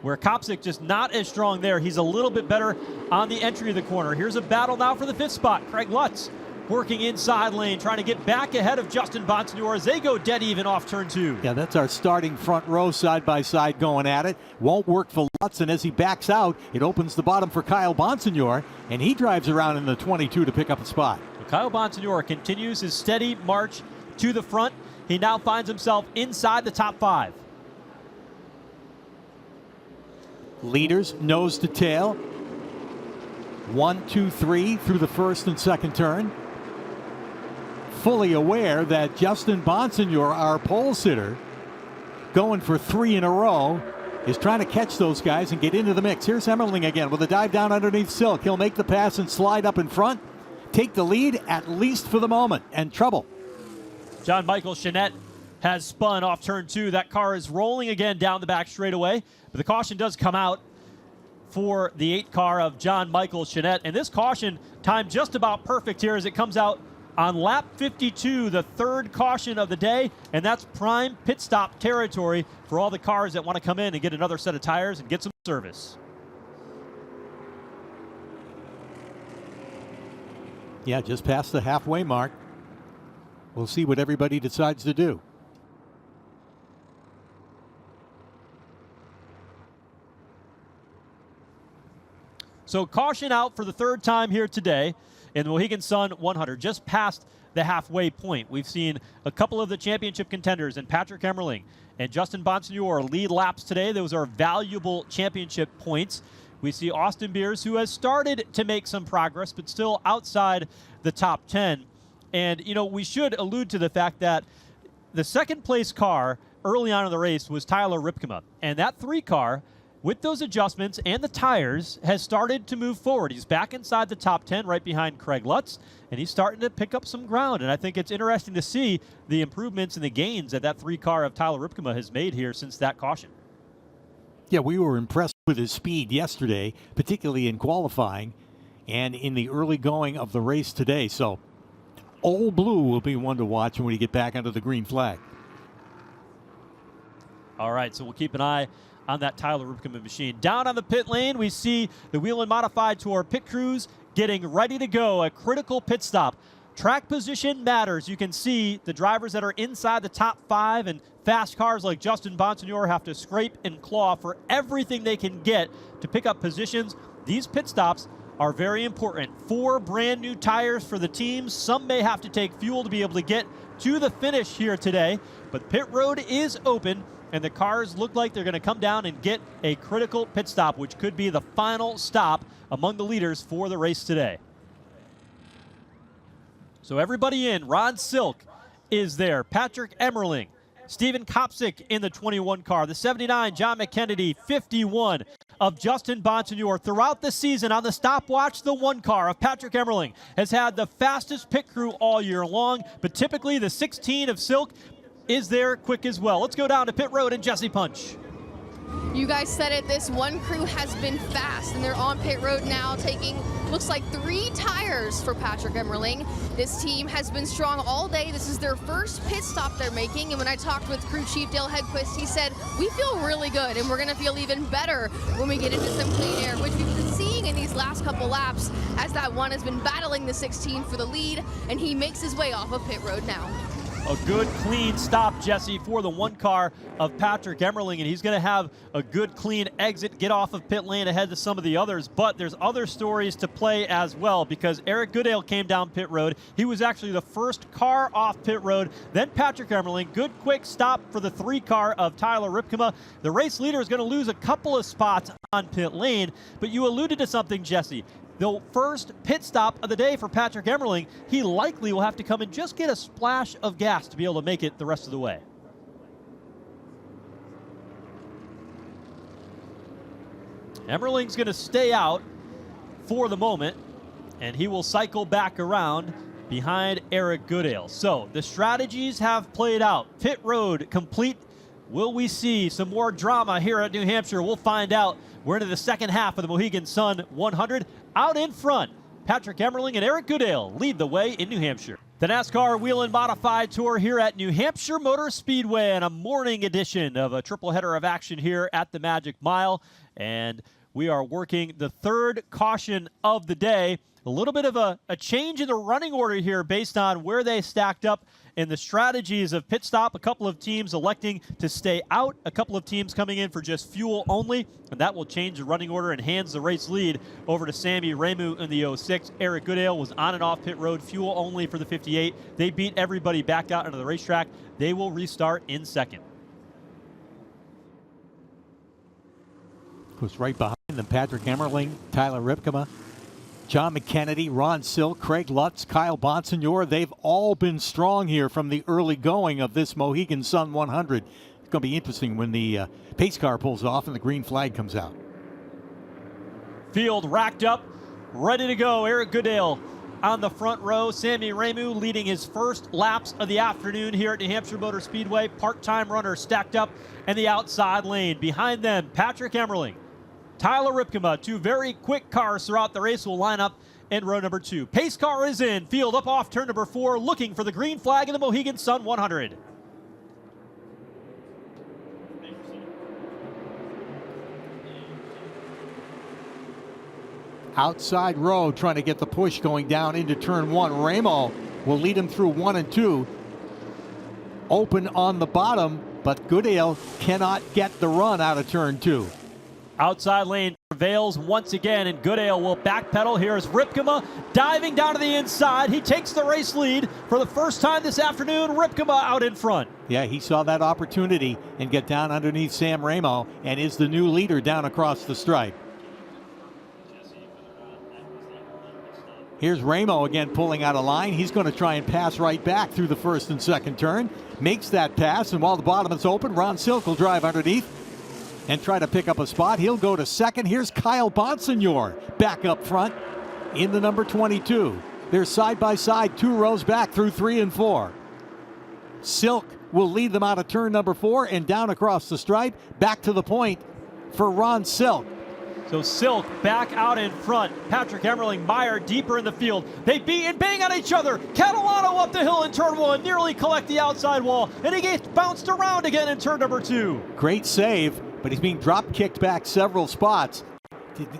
Where Kopchik just not as strong there. He's a little bit better on the entry of the corner. Here's a battle now for the fifth spot. Craig Lutz working inside lane, trying to get back ahead of Justin Bonsignor as they go dead even off turn two. Yeah, that's our starting front row side by side going at it. Won't work for Lutz, and as he backs out, it opens the bottom for Kyle Bonsignor, and he drives around in the 22 to pick up a spot. Kyle Bonsignor continues his steady march to the front. He now finds himself inside the top five. Leaders nose to tail. 1, 2, 3 through the first and second turn. Fully aware that Justin Bonsignor, our pole sitter, going for 3 in a row, is trying to catch those guys and get into the mix. Here's Emmerling again with a dive down underneath Silk. He'll make the pass and slide up in front. Take the lead, at least for the moment, and trouble. John Michael Chenette has spun off turn 2. That car is rolling again down the back straightaway, but the caution does come out for the 8 car of John Michael Chenette. And this caution timed just about perfect here as it comes out on lap 52, the 3rd caution of the day, and that's prime pit stop territory for all the cars that want to come in and get another set of tires and get some service. Yeah, just past the halfway mark. We'll see what everybody decides to do. So caution out for the 3rd time here today in the Mohegan Sun 100, just past the halfway point. We've seen a couple of the championship contenders, and Patrick Emmerling and Justin Bonsignore lead laps today. Those are valuable championship points. We see Austin Beers, who has started to make some progress, but still outside the top 10. And, you know, we should allude to the fact that the 2nd place car early on in the race was Tyler Ripkema. And that 3 car, with those adjustments and the tires, has started to move forward. He's back inside the top 10 right behind Craig Lutz, and he's starting to pick up some ground. And I think it's interesting to see the improvements and the gains that 3 car of Tyler Ripkema has made here since that caution. Yeah, we were impressed with his speed yesterday, particularly in qualifying and in the early going of the race today. So Old Blue will be one to watch when we get back under the green flag. All right, so we'll keep an eye on that Tyler Ripkema machine. Down on the pit lane, we see the Whelen Modified Tour pit crews getting ready to go. A critical pit stop. Track position matters. You can see the drivers that are inside the top 5, and fast cars like Justin Bonsignore have to scrape and claw for everything they can get to pick up positions. These pit stops are very important. 4 brand new tires for the teams. Some may have to take fuel to be able to get to the finish here today, but pit road is open, and the cars look like they're going to come down and get a critical pit stop, which could be the final stop among the leaders for the race today. So everybody in. Ron Silk is there. Patrick Emmerling. Steven Kopsick in the 21 car. The 79, John McKennedy. 51 of Justin Bonsignore. Throughout the season on the stopwatch, the 1 car of Patrick Emmerling has had the fastest pit crew all year long, but typically the 16 of Silk is there quick as well. Let's go down to pit road and Jesse Punch. You guys said it, this 1 crew has been fast, and they're on pit road now, taking, looks like 3 tires for Patrick Emmerling. This team has been strong all day. This is their first pit stop they're making, and when I talked with crew chief Dale Hedquist, he said, we feel really good, and we're gonna feel even better when we get into some clean air, which we've been seeing in these last couple laps, as that 1 has been battling the 16 for the lead, and he makes his way off of pit road now. A good, clean stop, Jesse, for the 1 car of Patrick Emmerling, and he's going to have a good, clean exit, get off of pit lane ahead of some of the others. But there's other stories to play as well, because Eric Goodale came down pit road. He was actually the first car off pit road. Then Patrick Emmerling, good, quick stop for the 3 car of Tyler Ripkema. The race leader is going to lose a couple of spots on pit lane, but you alluded to something, Jesse. The first pit stop of the day for Patrick Emmerling, he likely will have to come and just get a splash of gas to be able to make it the rest of the way. Emmerling's going to stay out for the moment, and he will cycle back around behind Eric Goodale. So the strategies have played out. Pit road complete. Will we see some more drama here at New Hampshire? We'll find out. We're into the 2nd half of the Mohegan Sun 100. Out in front, Patrick Emmerling and Eric Goodale lead the way in New Hampshire. The NASCAR Whelen Modified Tour here at New Hampshire Motor Speedway, and a morning edition of a triple header of action here at the Magic Mile. And we are working the 3rd caution of the day. A little bit of a change in the running order here based on where they stacked up in the strategies of pit stop. A couple of teams electing to stay out, a couple of teams coming in for just fuel only, and that will change the running order and hands the race lead over to Sammy Ramu in the 06. Eric Goodale was on and off pit road, fuel only for the 58. They beat everybody back out onto the racetrack. They will restart in 2nd. Goes right behind them, Patrick Emmerling, Tyler Ripkema, John McKennedy, Ron Silk, Craig Lutz, Kyle Bonsignore. They've all been strong here from the early going of this Mohegan Sun 100. It's going to be interesting when the pace car pulls off and the green flag comes out. Field racked up, ready to go. Eric Goodale on the front row. Sammy Ramu leading his first laps of the afternoon here at New Hampshire Motor Speedway. Part-time runner stacked up in the outside lane. Behind them, Patrick Emmerling, Tyler Ripkema, two very quick cars throughout the race will line up in row number 2. Pace car is in, field up off turn number 4, looking for the green flag in the Mohegan Sun 100. Outside row trying to get the push going down into turn 1. Ramo will lead him through 1 and 2. Open on the bottom, but Goodale cannot get the run out of turn 2. Outside lane prevails once again, and Goodale will backpedal. Here is Ripkema diving down to the inside. He takes the race lead for the first time this afternoon. Ripkema out in front. Yeah, he saw that opportunity and get down underneath Sam Ramo and is the new leader down across the stripe. Here's Ramo again pulling out a line. He's going to try and pass right back through the first and second turn. Makes that pass, and while the bottom is open, Ron Silk will drive underneath and try to pick up a spot. He'll go to second. Here's Kyle Bonsignor back up front in the number 22. They're side by side, 2 rows back through 3 and 4. Silk will lead them out of turn number 4 and down across the stripe. Back to the point for Ron Silk. So Silk back out in front. Patrick Emmerling, Meyer deeper in the field. They beat and bang on each other. Catalano up the hill in turn 1, nearly collect the outside wall, and he gets bounced around again in turn number 2. Great save, but he's being drop kicked back several spots.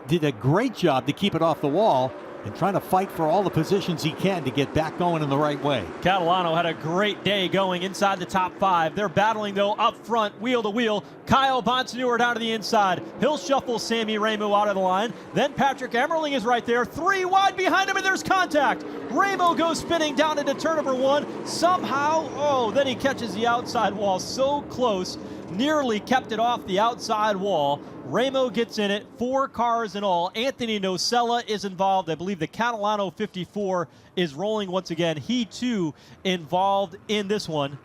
Did a great job to keep it off the wall and trying to fight for all the positions he can to get back going in the right way. Catalano had a great day going inside the top 5. They're battling, though, up front, wheel to wheel. Kyle Bonsignor down to the inside. He'll shuffle Sammy Ramo out of the line. Then Patrick Emmerling is right there. 3 wide behind him, and there's contact. Ramo goes spinning down into turn number 1. Somehow, then he catches the outside wall so close. Nearly kept it off the outside wall. Ramo gets in it, 4 cars in all. Anthony Nocella is involved. I believe the Catalano 54 is rolling once again. He too involved in this one.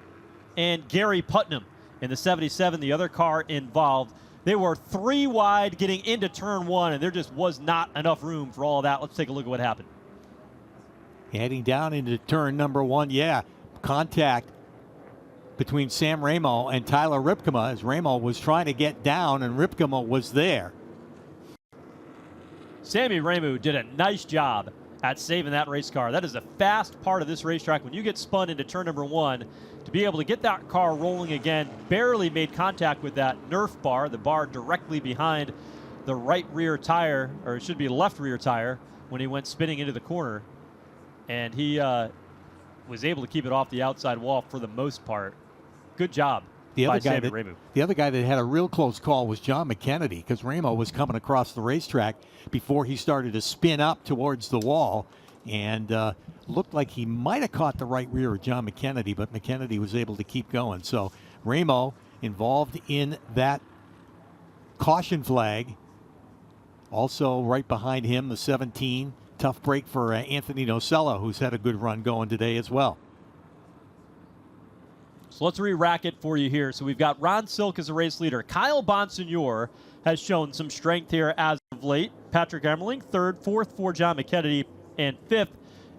And Gary Putnam in the 77, the other car involved. They were 3 wide getting into turn 1, and there just was not enough room for all of that. Let's take a look at what happened. Heading down into turn number 1, contact between Sam Ramo and Tyler Ripkema as Ramo was trying to get down and Ripkema was there. Sammy Ramu did a nice job at saving that race car. That is a fast part of this racetrack. When you get spun into turn number 1, to be able to get that car rolling again, barely made contact with that Nerf bar, the bar directly behind the right rear tire, or it should be left rear tire, when he went spinning into the corner. And he was able to keep it off the outside wall for the most part. Good job by Sammy Ramu. The other guy that had a real close call was John McKennedy, because Ramo was coming across the racetrack before he started to spin up towards the wall, and looked like he might have caught the right rear of John McKennedy, but McKennedy was able to keep going. So Ramo involved in that caution flag. Also right behind him, the 17. Tough break for Anthony Nocella, who's had a good run going today as well. So let's re-rack it for you here. So we've got Ron Silk as a race leader. Kyle Bonsignor has shown some strength here as of late. Patrick Emmerling, 3rd, 4th for John McKennedy, and 5th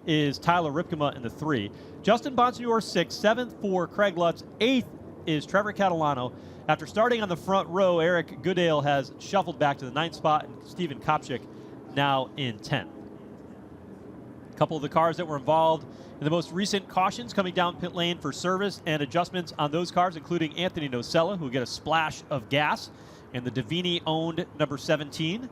is Tyler Ripkema in the 3. Justin Bonsignor, 6th, 7th for Craig Lutz, 8th is Trevor Catalano. After starting on the front row, Eric Goodale has shuffled back to the 9th spot, and Stephen Kopchik now in 10th. A couple of the cars that were involved in the most recent cautions coming down pit lane for service and adjustments on those cars, including Anthony Nocella, who will get a splash of gas, and the Davini-owned number 17.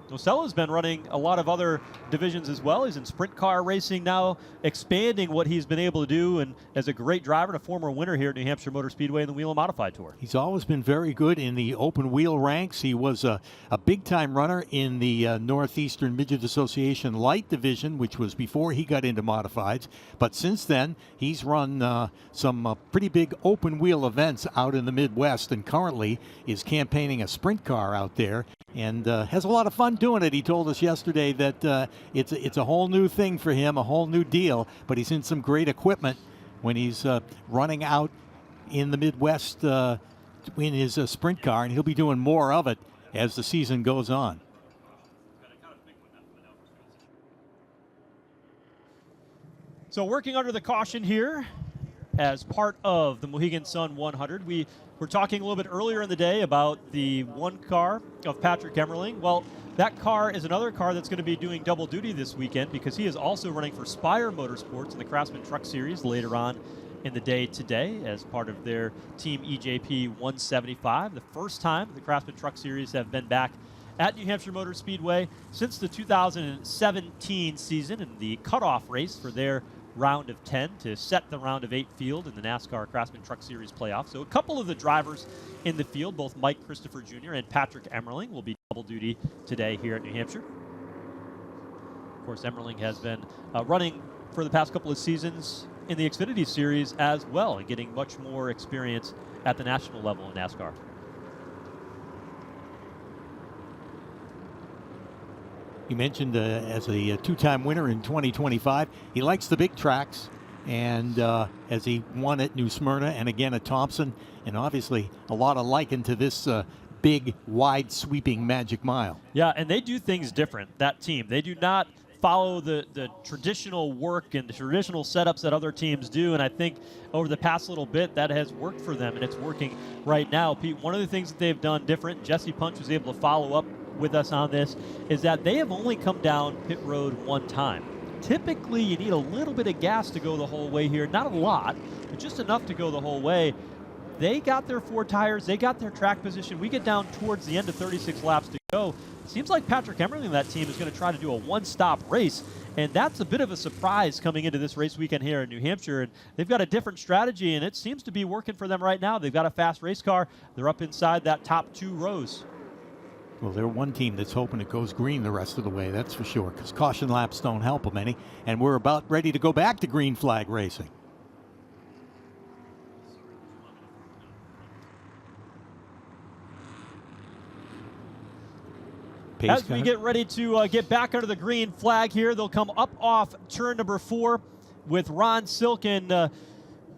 Nocella's been running a lot of other divisions as well. He's in sprint car racing now, expanding what he's been able to do, and as a great driver and a former winner here at New Hampshire Motor Speedway in the Whelen Modified Tour. He's always been very good in the open wheel ranks. He was a big-time runner in the Northeastern Midget Association Light Division, which was before he got into modifieds. But since then, he's run some pretty big open wheel events out in the Midwest, and currently is campaigning a sprint car out there, and has a lot of fun doing it. He told us yesterday that it's a whole new thing for him, a whole new deal, but he's in some great equipment when he's running out in the Midwest in his sprint car, and he'll be doing more of it as the season goes on. So working under the caution here as part of the Mohegan Sun 100. We were talking a little bit earlier in the day about the one car of Patrick Emmerling. Well, that car is another car that's going to be doing double duty this weekend because he is also running for Spire Motorsports in the Craftsman Truck Series later on in the day today as part of their Team EJP 175. The first time the Craftsman Truck Series have been back at New Hampshire Motor Speedway since the 2017 season and the cutoff race for their round of 10 to set the round of 8 field in the NASCAR Craftsman Truck Series playoff. So a couple of the drivers in the field, both Mike Christopher Jr. and Patrick Emmerling, will be double duty today here at New Hampshire. Of course, Emmerling has been running for the past couple of seasons in the Xfinity Series as well and getting much more experience at the national level in NASCAR. You mentioned as a two-time winner in 2025, he likes the big tracks, and as he won at New Smyrna and again at Thompson, and obviously a lot of liken to this big, wide, sweeping Magic Mile. Yeah, and they do things different, that team. They do not follow the traditional work and the traditional setups that other teams do, and I think over the past little bit that has worked for them, and it's working right now. Pete, one of the things that they've done different, Jesse Punch was able to follow up with us on this, is that they have only come down pit road one time. Typically, you need a little bit of gas to go the whole way here. Not a lot, but just enough to go the whole way. They got their 4 tires. They got their track position. We get down towards the end of 36 laps to go. Seems like Patrick Emmerling and that team is going to try to do a one-stop race, and that's a bit of a surprise coming into this race weekend here in New Hampshire. And they've got a different strategy, and it seems to be working for them right now. They've got a fast race car. They're up inside that top 2 rows. Well, they're one team that's hoping it goes green the rest of the way, that's for sure, because caution laps don't help them any. And we're about ready to go back to green flag racing. As we get ready to get back under the green flag here, they'll come up off turn number 4 with Ron Silkin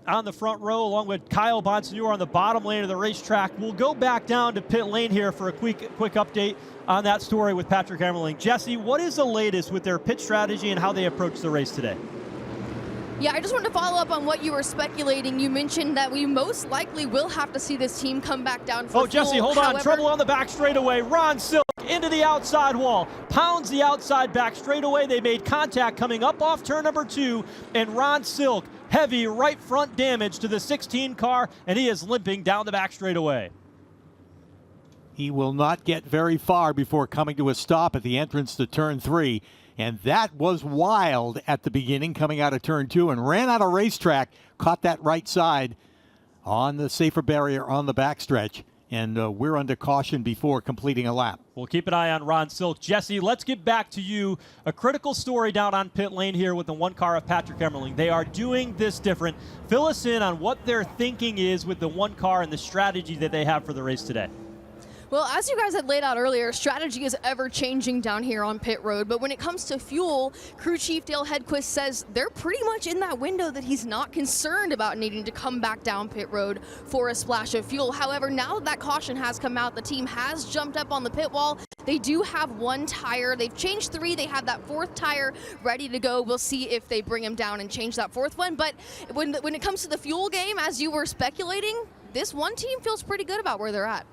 on the front row, along with Kyle Bonsignor on the bottom lane of the racetrack. We'll go back down to pit lane here for a quick update on that story with Patrick Emmerling. Jesse, what is the latest with their pit strategy and how they approach the race today? Yeah, I just wanted to follow up on what you were speculating. You mentioned that we most likely will have to see this team come back down for Jesse, fuel. hold on. Trouble on the back straightaway. Ron Silk into the outside wall. Pounds the outside back straightaway. They made contact coming up off turn number 2, and Ron Silk, heavy right front damage to the 16 car, and he is limping down the back straightaway. He will not get very far before coming to a stop at the entrance to turn 3. And that was wild at the beginning, coming out of turn 2, and ran out of racetrack, caught that right side on the safer barrier on the backstretch. And we're under caution before completing a lap. We'll keep an eye on Ron Silk. Jesse, let's get back to you. A critical story down on pit lane here with the one car of Patrick Emmerling. They are doing this different. Fill us in on what their thinking is with the one car and the strategy that they have for the race today. Well, as you guys had laid out earlier, strategy is ever changing down here on pit road. But when it comes to fuel, crew chief Dale Hedquist says they're pretty much in that window that he's not concerned about needing to come back down pit road for a splash of fuel. However, now that that caution has come out, the team has jumped up on the pit wall. They do have 1 tire. They've changed 3. They have that 4th tire ready to go. We'll see if they bring him down and change that 4th one. But when it comes to the fuel game, as you were speculating, this one team feels pretty good about where they're at.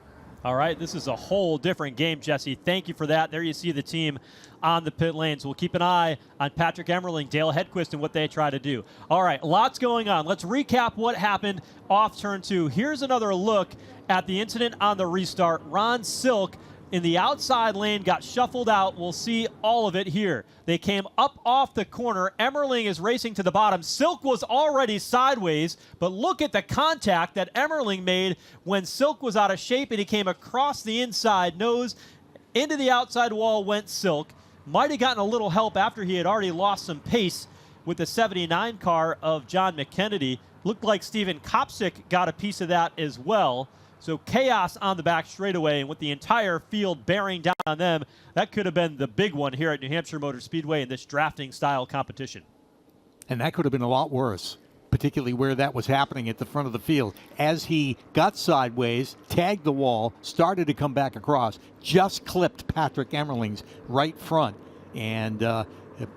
All right, this is a whole different game, Jesse. Thank you for that. There you see the team on the pit lanes. We'll keep an eye on Patrick Emmerling, Dale Hedquist, and what they try to do. All right, lots going on. Let's recap what happened off turn 2. Here's another look at the incident on the restart. Ron Silk in the outside lane got shuffled out. We'll see all of it here. They came up off the corner. Emmerling is racing to the bottom. Silk was already sideways, but look at the contact that Emmerling made when Silk was out of shape, and he came across the inside nose. Into the outside wall went Silk. Might have gotten a little help after he had already lost some pace with the 79 car of John McKennedy. Looked like Steven Kopsick got a piece of that as well. So chaos on the back straightaway, and with the entire field bearing down on them, that could have been the big one here at New Hampshire Motor Speedway in this drafting style competition. And that could have been a lot worse, particularly where that was happening at the front of the field. As he got sideways, tagged the wall, started to come back across, just clipped Patrick Emmerling's right front. And a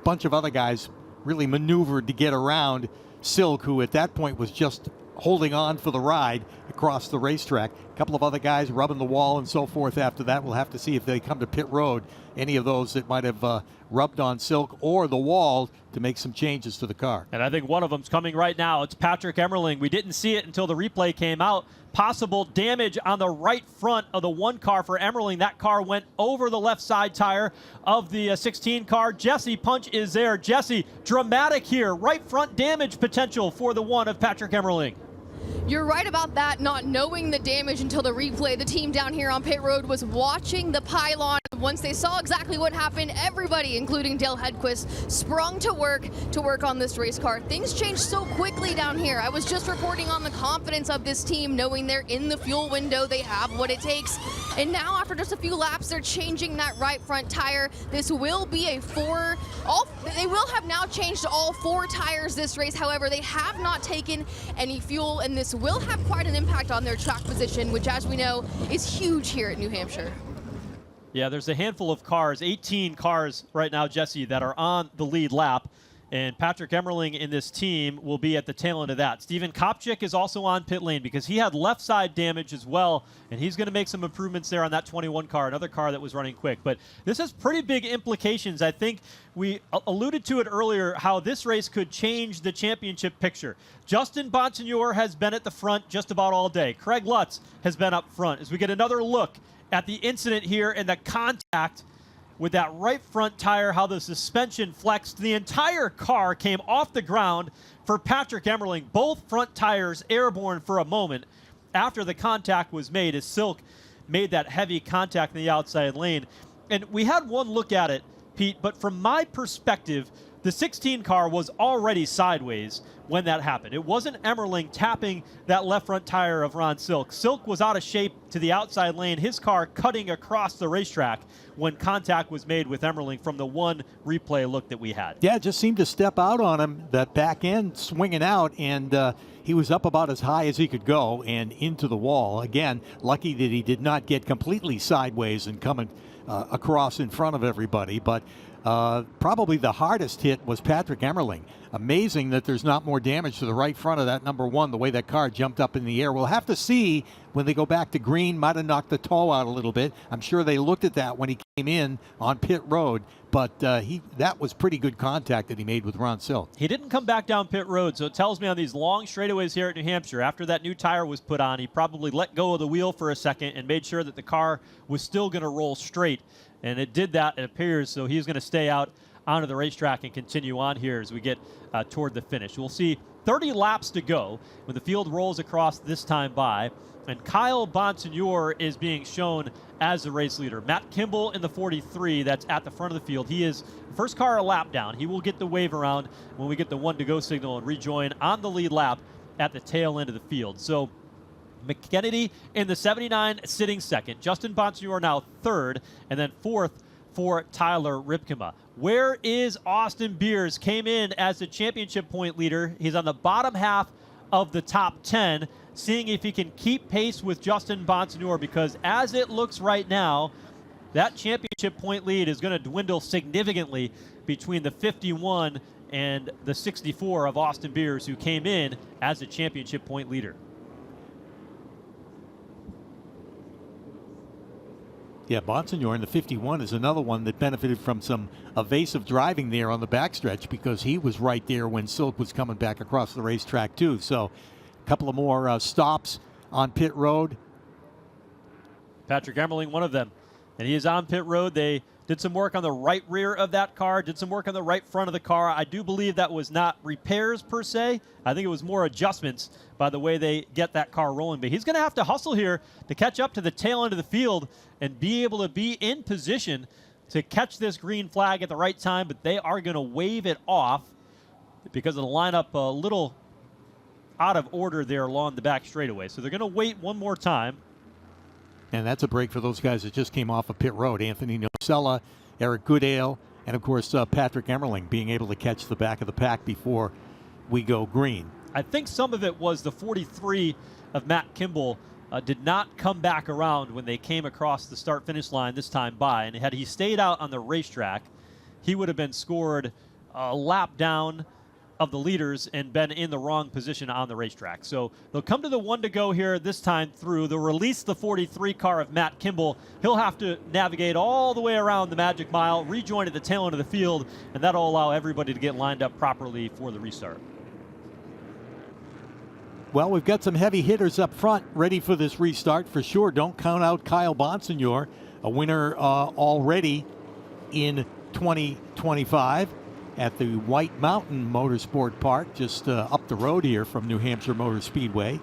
bunch of other guys really maneuvered to get around Silk, who at that point was just holding on for the ride across the racetrack. A couple of other guys rubbing the wall and so forth after that. We'll have to see if they come to pit road, any of those that might have rubbed on Silk or the wall, to make some changes to the car. And I think one of them's coming right now. It's Patrick Emmerling. We didn't see it until the replay came out. Possible damage on the right front of the 1 car for Emmerling. That car went over the left side tire of the 16 car. Jesse Punch is there. Jesse, dramatic here. Right front damage potential for the 1 of Patrick Emmerling. You're right about that, not knowing the damage until the replay. The team down here on pit road was watching the pylon. Once they saw exactly what happened, everybody, including Dale Hedquist, sprung to work on this race car. Things changed so quickly down here. I was just reporting on the confidence of this team, knowing they're in the fuel window, they have what it takes. And now after just a few laps, they're changing that right front tire. This will be a they will have now changed all 4 tires this race. However, they have not taken any fuel, and this will have quite an impact on their track position, which, as we know, is huge here at New Hampshire. Yeah, there's a handful of cars, 18 cars right now, Jesse, that are on the lead lap. And Patrick Emmerling in this team will be at the tail end of that. Steven Kopchik is also on pit lane because he had left side damage as well, and he's going to make some improvements there on that 21 car, another car that was running quick. But this has pretty big implications. I think we alluded to it earlier, how this race could change the championship picture. Justin Bonsignor has been at the front just about all day. Craig Lutz has been up front. As we get another look at the incident here and the contact with that right front tire, how the suspension flexed. The entire car came off the ground for Patrick Emmerling. Both front tires airborne for a moment after the contact was made, as Silk made that heavy contact in the outside lane. And we had one look at it, Pete, but from my perspective, the 16 car was already sideways when that happened. It wasn't Emmerling tapping that left front tire of Ron Silk. Silk was out of shape to the outside lane, his car cutting across the racetrack when contact was made with Emmerling from the one replay look that we had. Yeah, it just seemed to step out on him, that back end swinging out, and he was up about as high as he could go and into the wall. Again, lucky that he did not get completely sideways and coming across in front of everybody, but probably the hardest hit was Patrick Emmerling. Amazing that there's not more damage to the right front of that number 1, the way that car jumped up in the air. We'll have to see when they go back to green. Might have knocked the toe out a little bit. I'm sure they looked at that when he came in on pit road, but that was pretty good contact that he made with Ron Silk. He didn't come back down pit road, so it tells me on these long straightaways here at New Hampshire, after that new tire was put on, he probably let go of the wheel for a second and made sure that the car was still going to roll straight. And it did that, it appears, so he's going to stay out onto the racetrack and continue on here as we get toward the finish. We'll see 30 laps to go when the field rolls across this time by, and Kyle Bonsignor is being shown as the race leader. Matt Kimball in the 43, that's at the front of the field. He is first car a lap down. He will get the wave around when we get the 1 to go signal and rejoin on the lead lap at the tail end of the field. So McKennedy in the 79 sitting second. Justin Bonsignor now third, and then fourth for Tyler Ripkema. Where is Austin Beers? Came in as the championship point leader. He's on the bottom half of the top 10, seeing if he can keep pace with Justin Bonsignor, because as it looks right now, that championship point lead is going to dwindle significantly between the 51 and the 64 of Austin Beers, who came in as the championship point leader. Yeah, Bonsignor in the 51 is another one that benefited from some evasive driving there on the backstretch, because he was right there when Silk was coming back across the racetrack too. So a couple of more stops on pit road. Patrick Emmerling, one of them. And he is on pit road. They did some work on the right rear of that car, did some work on the right front of the car. I do believe that was not repairs per se. I think it was more adjustments by the way they get that car rolling. But he's going to have to hustle here to catch up to the tail end of the field and be able to be in position to catch this green flag at the right time. But they are going to wave it off because of the lineup a little out of order there along the back straightaway. So they're going to wait one more time. And that's a break for those guys that just came off of pit road. Anthony Nocella, Eric Goodale, and of course Patrick Emmerling being able to catch the back of the pack before we go green. I think some of it was the 43 of Matt Kimball did not come back around when they came across the start-finish line this time by. And had he stayed out on the racetrack, he would have been scored a lap down of the leaders and been in the wrong position on the racetrack. So they'll come to the 1 to go here this time through. They'll release the 43 car of Matt Kimball. He'll have to navigate all the way around the Magic Mile, rejoin at the tail end of the field, and that'll allow everybody to get lined up properly for the restart. Well, we've got some heavy hitters up front ready for this restart for sure. Don't count out Kyle Bonsignor, a winner already in 2025 at the White Mountain Motorsport Park, just up the road here from New Hampshire Motor Speedway.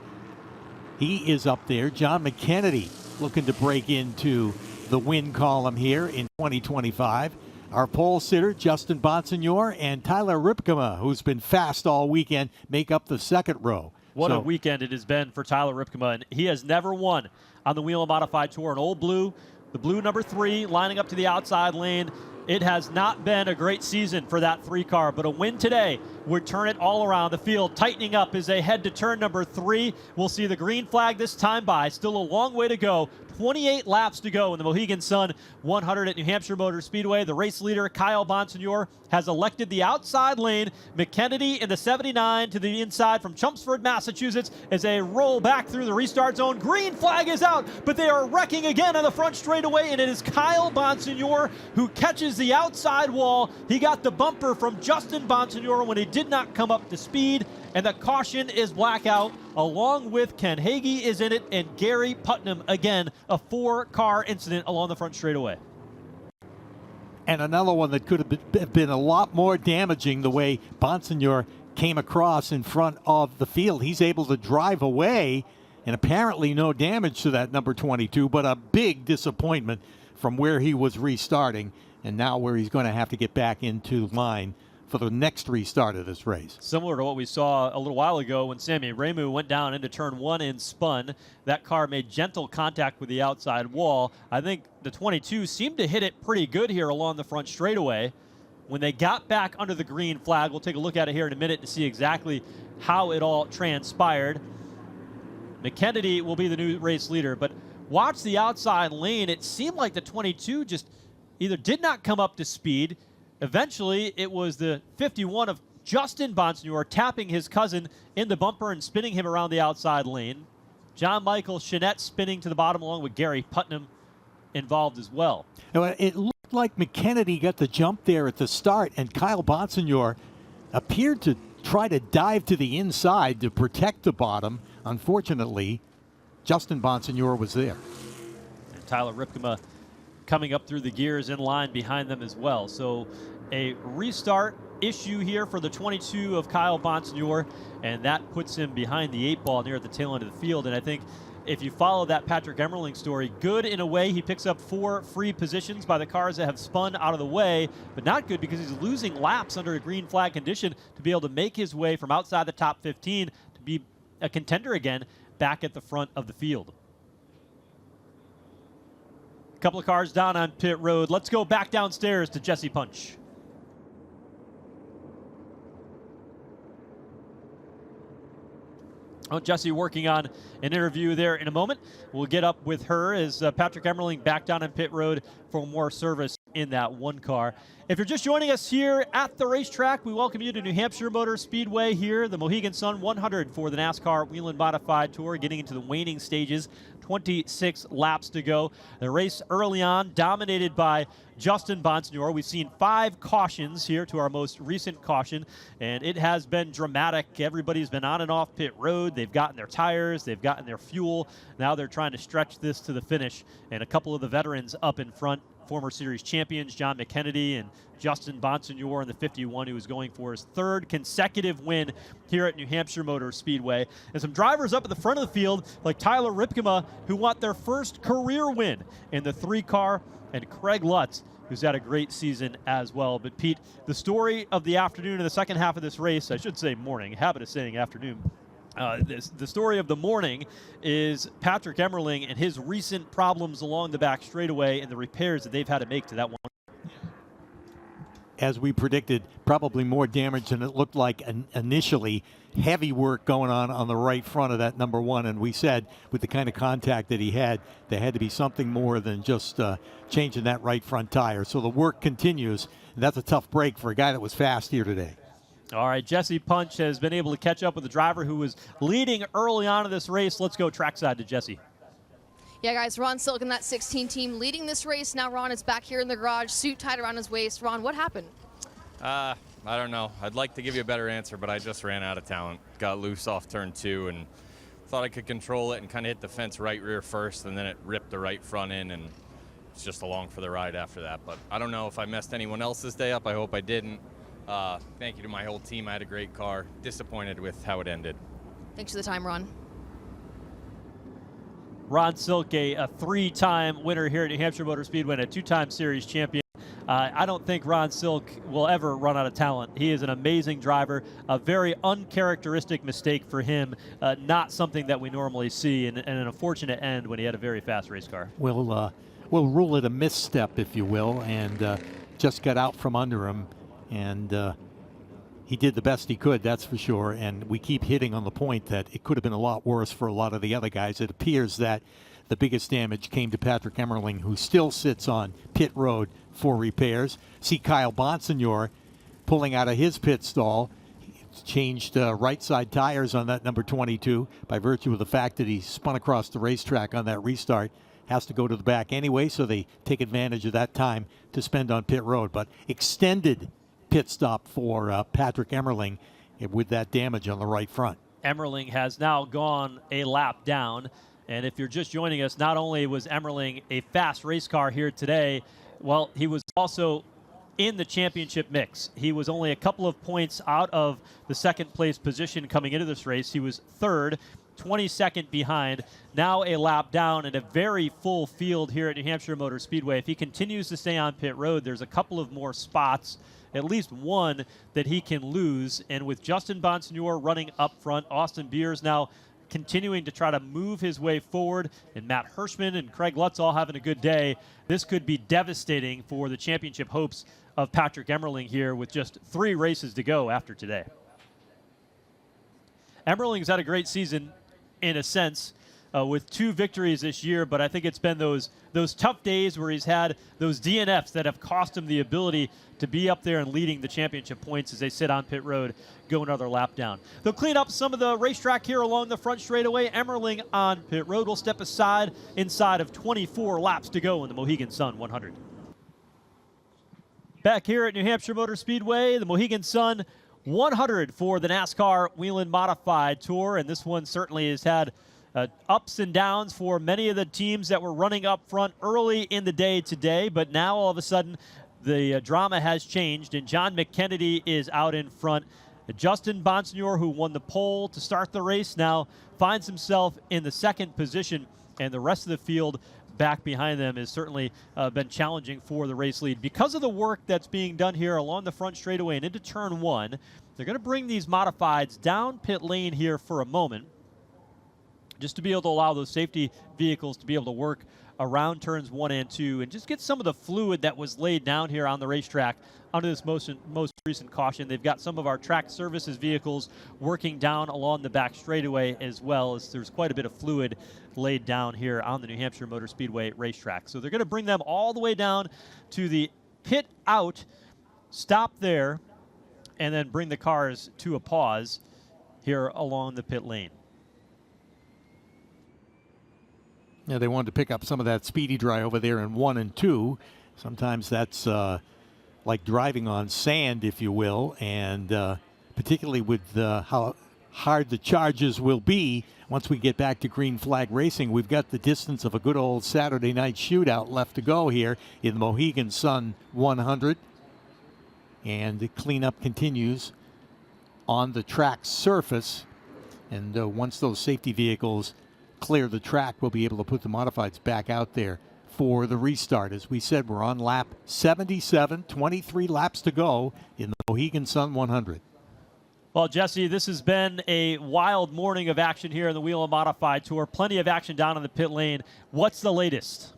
He is up there. John McKennedy looking to break into the win column here in 2025. Our pole sitter, Justin Bonsignor, and Tyler Ripkema, who's been fast all weekend, make up the second row. What a weekend it has been for Tyler Ripkema, and he has never won on the Whelen Modified Tour. An old blue, the blue number 3, lining up to the outside lane. It has not been a great season for that 3 car, but a win today would turn it all around. The field tightening up as they head to turn number 3. We'll see the green flag this time by. Still a long way to go. 28 laps to go in the Mohegan Sun 100 at New Hampshire Motor Speedway. The race leader, Kyle Bonsignor, has elected the outside lane. McKennedy in the 79 to the inside from Chelmsford, Massachusetts, as they roll back through the restart zone. Green flag is out, but they are wrecking again on the front straightaway, and it is Kyle Bonsignor who catches the outside wall. He got the bumper from Justin Bonsignor when he did not come up to speed, and the caution is blackout, along with Ken Hagee is in it, and Gary Putnam again, a 4-car incident along the front straightaway. And another one that could have been a lot more damaging the way Bonsignor came across in front of the field. He's able to drive away, and apparently no damage to that number 22, but a big disappointment from where he was restarting, and now where he's going to have to get back into line for the next restart of this race. Similar to what we saw a little while ago when Sammy Ramu went down into turn 1 and spun. That car made gentle contact with the outside wall. I think the 22 seemed to hit it pretty good here along the front straightaway. When they got back under the green flag, we'll take a look at it here in a minute to see exactly how it all transpired. McKennedy will be the new race leader, but watch the outside lane. It seemed like the 22 just either did not come up to speed. Eventually, it was the 51 of Justin Bonsignor tapping his cousin in the bumper and spinning him around the outside lane. John Michael Chenette spinning to the bottom along with Gary Putnam involved as well. It looked like McKennedy got the jump there at the start, and Kyle Bonsignor appeared to try to dive to the inside to protect the bottom. Unfortunately, Justin Bonsignor was there. And Tyler Ripkema coming up through the gears in line behind them as well. So a restart issue here for the 22 of Kyle Bonsignor, and that puts him behind the 8 ball near at the tail end of the field. And I think if you follow that Patrick Emmerling story, good in a way. He picks up 4 free positions by the cars that have spun out of the way, but not good because he's losing laps under a green flag condition to be able to make his way from outside the top 15 to be a contender again back at the front of the field. Couple of cars down on pit road. Let's go back downstairs to Jesse Punch. Oh, Jesse working on an interview there in a moment. We'll get up with her as Patrick Emmerling back down on pit road for more service in that 1 car. If you're just joining us here at the racetrack, we welcome you to New Hampshire Motor Speedway here, the Mohegan Sun 100 for the NASCAR Whelen Modified Tour, getting into the waning stages. 26 laps to go. The race early on dominated by Justin Bonsignor. We've seen 5 cautions here to our most recent caution, and it has been dramatic. Everybody's been on and off pit road. They've gotten their tires, they've gotten their fuel. Now they're trying to stretch this to the finish, and a couple of the veterans up in front, former series champions John McKennedy and Justin Bonsignor in the 51, who is going for his 3rd consecutive win here at New Hampshire Motor Speedway. And some drivers up at the front of the field like Tyler Ripkema, who want their first career win in the 3 car, and Craig Lutz, who's had a great season as well. But Pete, the story of the afternoon and the second half of this race, I should say morning, habit of saying afternoon, the story of the morning is Patrick Emmerling and his recent problems along the back straightaway and the repairs that they've had to make to that one. as we predicted, probably more damage than it looked like initially. Heavy work going on the right front of that number 1. And we said with the kind of contact that he had, there had to be something more than just changing that right front tire. So the work continues. And that's a tough break for a guy that was fast here today. All right, Jesse Punch has been able to catch up with the driver who was leading early on in this race. Let's go trackside to Jesse. Yeah, guys, Ron Silk in that 16 team leading this race. Now Ron is back here in the garage, suit tied around his waist. Ron, what happened? I don't know. I'd like to give you a better answer, but I just ran out of talent. Got loose off turn 2 and thought I could control it and kind of hit the fence right rear first, and then it ripped the right front in, and it's just along for the ride after that. But I don't know if I messed anyone else's day up. I hope I didn't. Thank you to my whole team. I had a great car. Disappointed with how it ended. Thanks for the time, Ron. Ron Silk, a 3-time winner here at New Hampshire Motor Speedway and a 2-time series champion. I don't think Ron Silk will ever run out of talent. He is an amazing driver, a very uncharacteristic mistake for him, not something that we normally see, and an unfortunate end when he had a very fast race car. We'll rule it a misstep, if you will, and just got out from under him, and he did the best he could, that's for sure. And we keep hitting on the point that it could have been a lot worse for a lot of the other guys. It appears that the biggest damage came to Patrick Emmerling, who still sits on pit road for repairs. See Kyle Bonsignor pulling out of his pit stall. He's changed right side tires on that number 22 by virtue of the fact that he spun across the racetrack on that restart. Has to go to the back anyway, so they take advantage of that time to spend on pit road. But extended pit stop for Patrick Emmerling with that damage on the right front. Emmerling has now gone a lap down. And if you're just joining us, not only was Emmerling a fast race car here today, well, he was also in the championship mix. He was only a couple of points out of the second place position coming into this race. He was third, 22nd behind, now a lap down, and a very full field here at New Hampshire Motor Speedway. If he continues to stay on pit road, there's a couple of more spots, at least one that he can lose. And with Justin Bonsignor running up front, Austin Beers now continuing to try to move his way forward, and Matt Hirschman and Craig Lutz all having a good day, this could be devastating for the championship hopes of Patrick Emmerling here with just 3 races to go after today. Emmerling's had a great season in a sense, with 2 victories this year, but I think it's been those tough days where he's had those DNFs that have cost him the ability to be up there and leading the championship points as they sit on pit road, go another lap down. They'll clean up some of the racetrack here along the front straightaway. Emmerling on pit road will step aside inside of 24 laps to go in the Mohegan Sun 100. Back here at New Hampshire Motor Speedway, the Mohegan Sun 100 for the NASCAR Whelen Modified Tour, and this one certainly has had ups and downs for many of the teams that were running up front early in the day today, but now all of a sudden the drama has changed, and John McKennedy is out in front. Justin Bonsignor, who won the pole to start the race, now finds himself in the second position, and the rest of the field back behind them has certainly been challenging for the race lead. Because of the work that's being done here along the front straightaway and into turn 1, they're going to bring these modifieds down pit lane here for a moment, just to be able to allow those safety vehicles to be able to work around turns 1 and 2 and just get some of the fluid that was laid down here on the racetrack under this most recent caution. They've got some of our track services vehicles working down along the back straightaway as well, as there's quite a bit of fluid laid down here on the New Hampshire Motor Speedway racetrack. So they're going to bring them all the way down to the pit out, stop there, and then bring the cars to a pause here along the pit lane. Yeah, they wanted to pick up some of that speedy dry over there in 1 and 2. Sometimes that's like driving on sand, if you will, and particularly with how hard the charges will be once we get back to green flag racing. We've got the distance of a good old Saturday night shootout left to go here in the Mohegan Sun 100. And the cleanup continues on the track surface. And once those safety vehicles clear the track, we'll be able to put the modifieds back out there for the restart. As we said, we're on lap 77, 23 laps to go in the Mohegan Sun 100. Well, Jesse, this has been a wild morning of action here in the Whelen Modified Tour. Plenty of action down in the pit lane. What's the latest?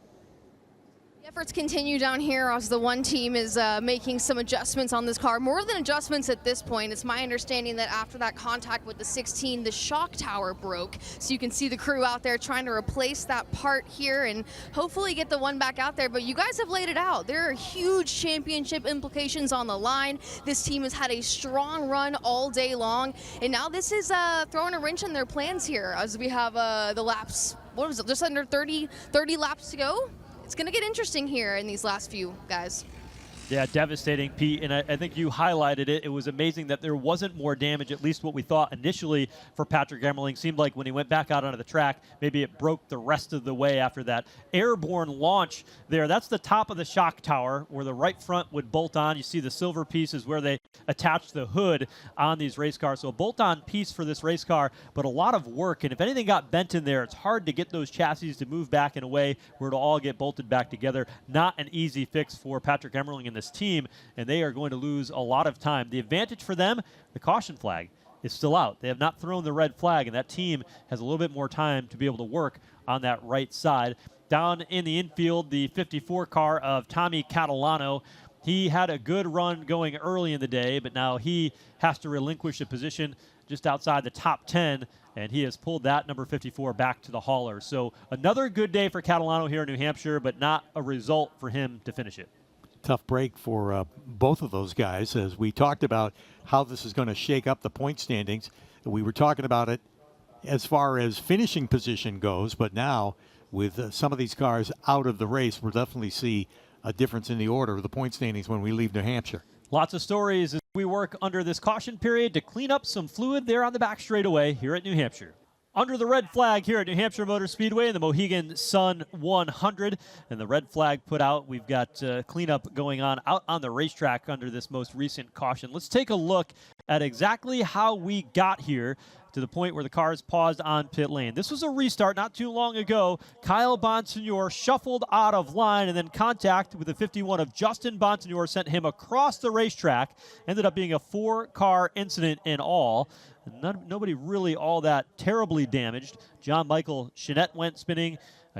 Yeah, efforts continue down here as the one team is making some adjustments on this car. More than adjustments at this point. It's my understanding that after that contact with the 16, the shock tower broke. So you can see the crew out there trying to replace that part here and hopefully get the one back out there. But you guys have laid it out. There are huge championship implications on the line. This team has had a strong run all day long. And now this is throwing a wrench in their plans here as we have the laps. What was it, just under 30 laps to go? It's going to get interesting here in these last few, guys. Yeah, devastating, Pete, and I think you highlighted it. It was amazing that there wasn't more damage, at least what we thought initially for Patrick Emmerling. Seemed like when he went back out onto the track, maybe it broke the rest of the way after that airborne launch there. That's the top of the shock tower where the right front would bolt on. You see the silver piece is where they attach the hood on these race cars. So a bolt-on piece for this race car, but a lot of work. And if anything got bent in there, it's hard to get those chassis to move back in a way where it'll all get bolted back together. Not an easy fix for Patrick Emmerling and this team, and they are going to lose a lot of time. The advantage for them, the caution flag is still out. They have not thrown the red flag, and that team has a little bit more time to be able to work on that right side. Down in the infield, the 54 car of Tommy Catalano. He had a good run going early in the day, but now he has to relinquish a position just outside the top 10, and he has pulled that number 54 back to the hauler. So another good day for Catalano here in New Hampshire, but not a result for him to finish it. Tough break for both of those guys. As we talked about how this is going to shake up the point standings, we were talking about it as far as finishing position goes, but now with some of these cars out of the race, we'll definitely see a difference in the order of the point standings when we leave New Hampshire. Lots of stories as we work under this caution period to clean up some fluid there on the back straightaway here at New Hampshire. Under the red flag here at New Hampshire Motor Speedway in the Mohegan Sun 100. And the red flag put out, we've got cleanup going on out on the racetrack under this most recent caution. Let's take a look at exactly how we got here to the point where the cars paused on pit lane. This was a restart not too long ago. Kyle Bonsignor shuffled out of line, and then contact with the 51 of Justin Bonsignor sent him across the racetrack. Ended up being a 4-car incident in all. Nobody really all that terribly damaged. John Michael Chenette went spinning.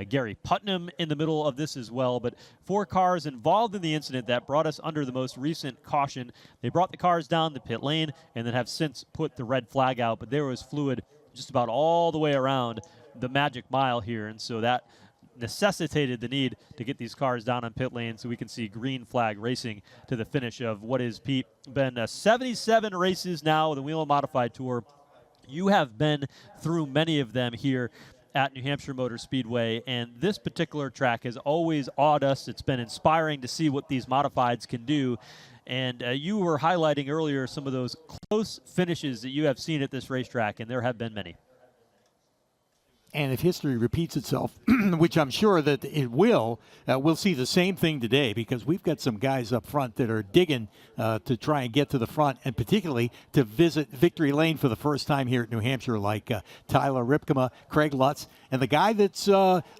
Gary Putnam in the middle of this as well, but 4 cars involved in the incident that brought us under the most recent caution. They brought the cars down the pit lane and then have since put the red flag out, but there was fluid just about all the way around the magic mile here, and so that necessitated the need to get these cars down on pit lane so we can see green flag racing to the finish of what is, Pete, been 77 races now, the Whelen Modified Tour. You have been through many of them here at New Hampshire Motor Speedway, and this particular track has always awed us. It's been inspiring to see what these modifieds can do, and you were highlighting earlier some of those close finishes that you have seen at this racetrack, and there have been many. And if history repeats itself, which I'm sure that it will, we'll see the same thing today, because we've got some guys up front that are digging to try and get to the front, and particularly to visit victory lane for the first time here at New Hampshire, like Tyler Ripkema, Craig Lutz, and the guy that's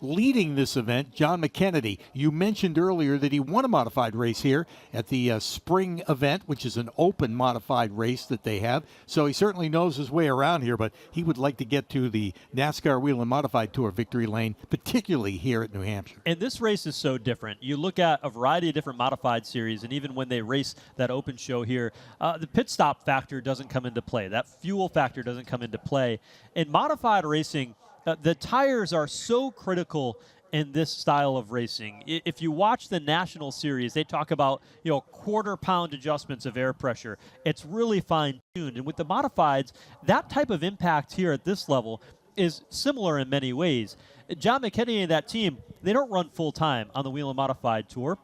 leading this event, John McKennedy. You mentioned earlier that he won a modified race here at the spring event, which is an open modified race that they have. So he certainly knows his way around here, but he would like to get to the NASCAR Whelen Modified Tour victory lane, particularly here at New Hampshire. And this race is so different. You look at a variety of different modified series, and even when they race that open show here, the pit stop factor doesn't come into play. That fuel factor doesn't come into play. In modified racing, the tires are so critical in this style of racing. If you watch the national series, they talk about, quarter-pound adjustments of air pressure. It's really fine-tuned. And with the modifieds, that type of impact here at this level is similar in many ways. John McKennedy and that team, they don't run full-time on the Whelen Modified Tour.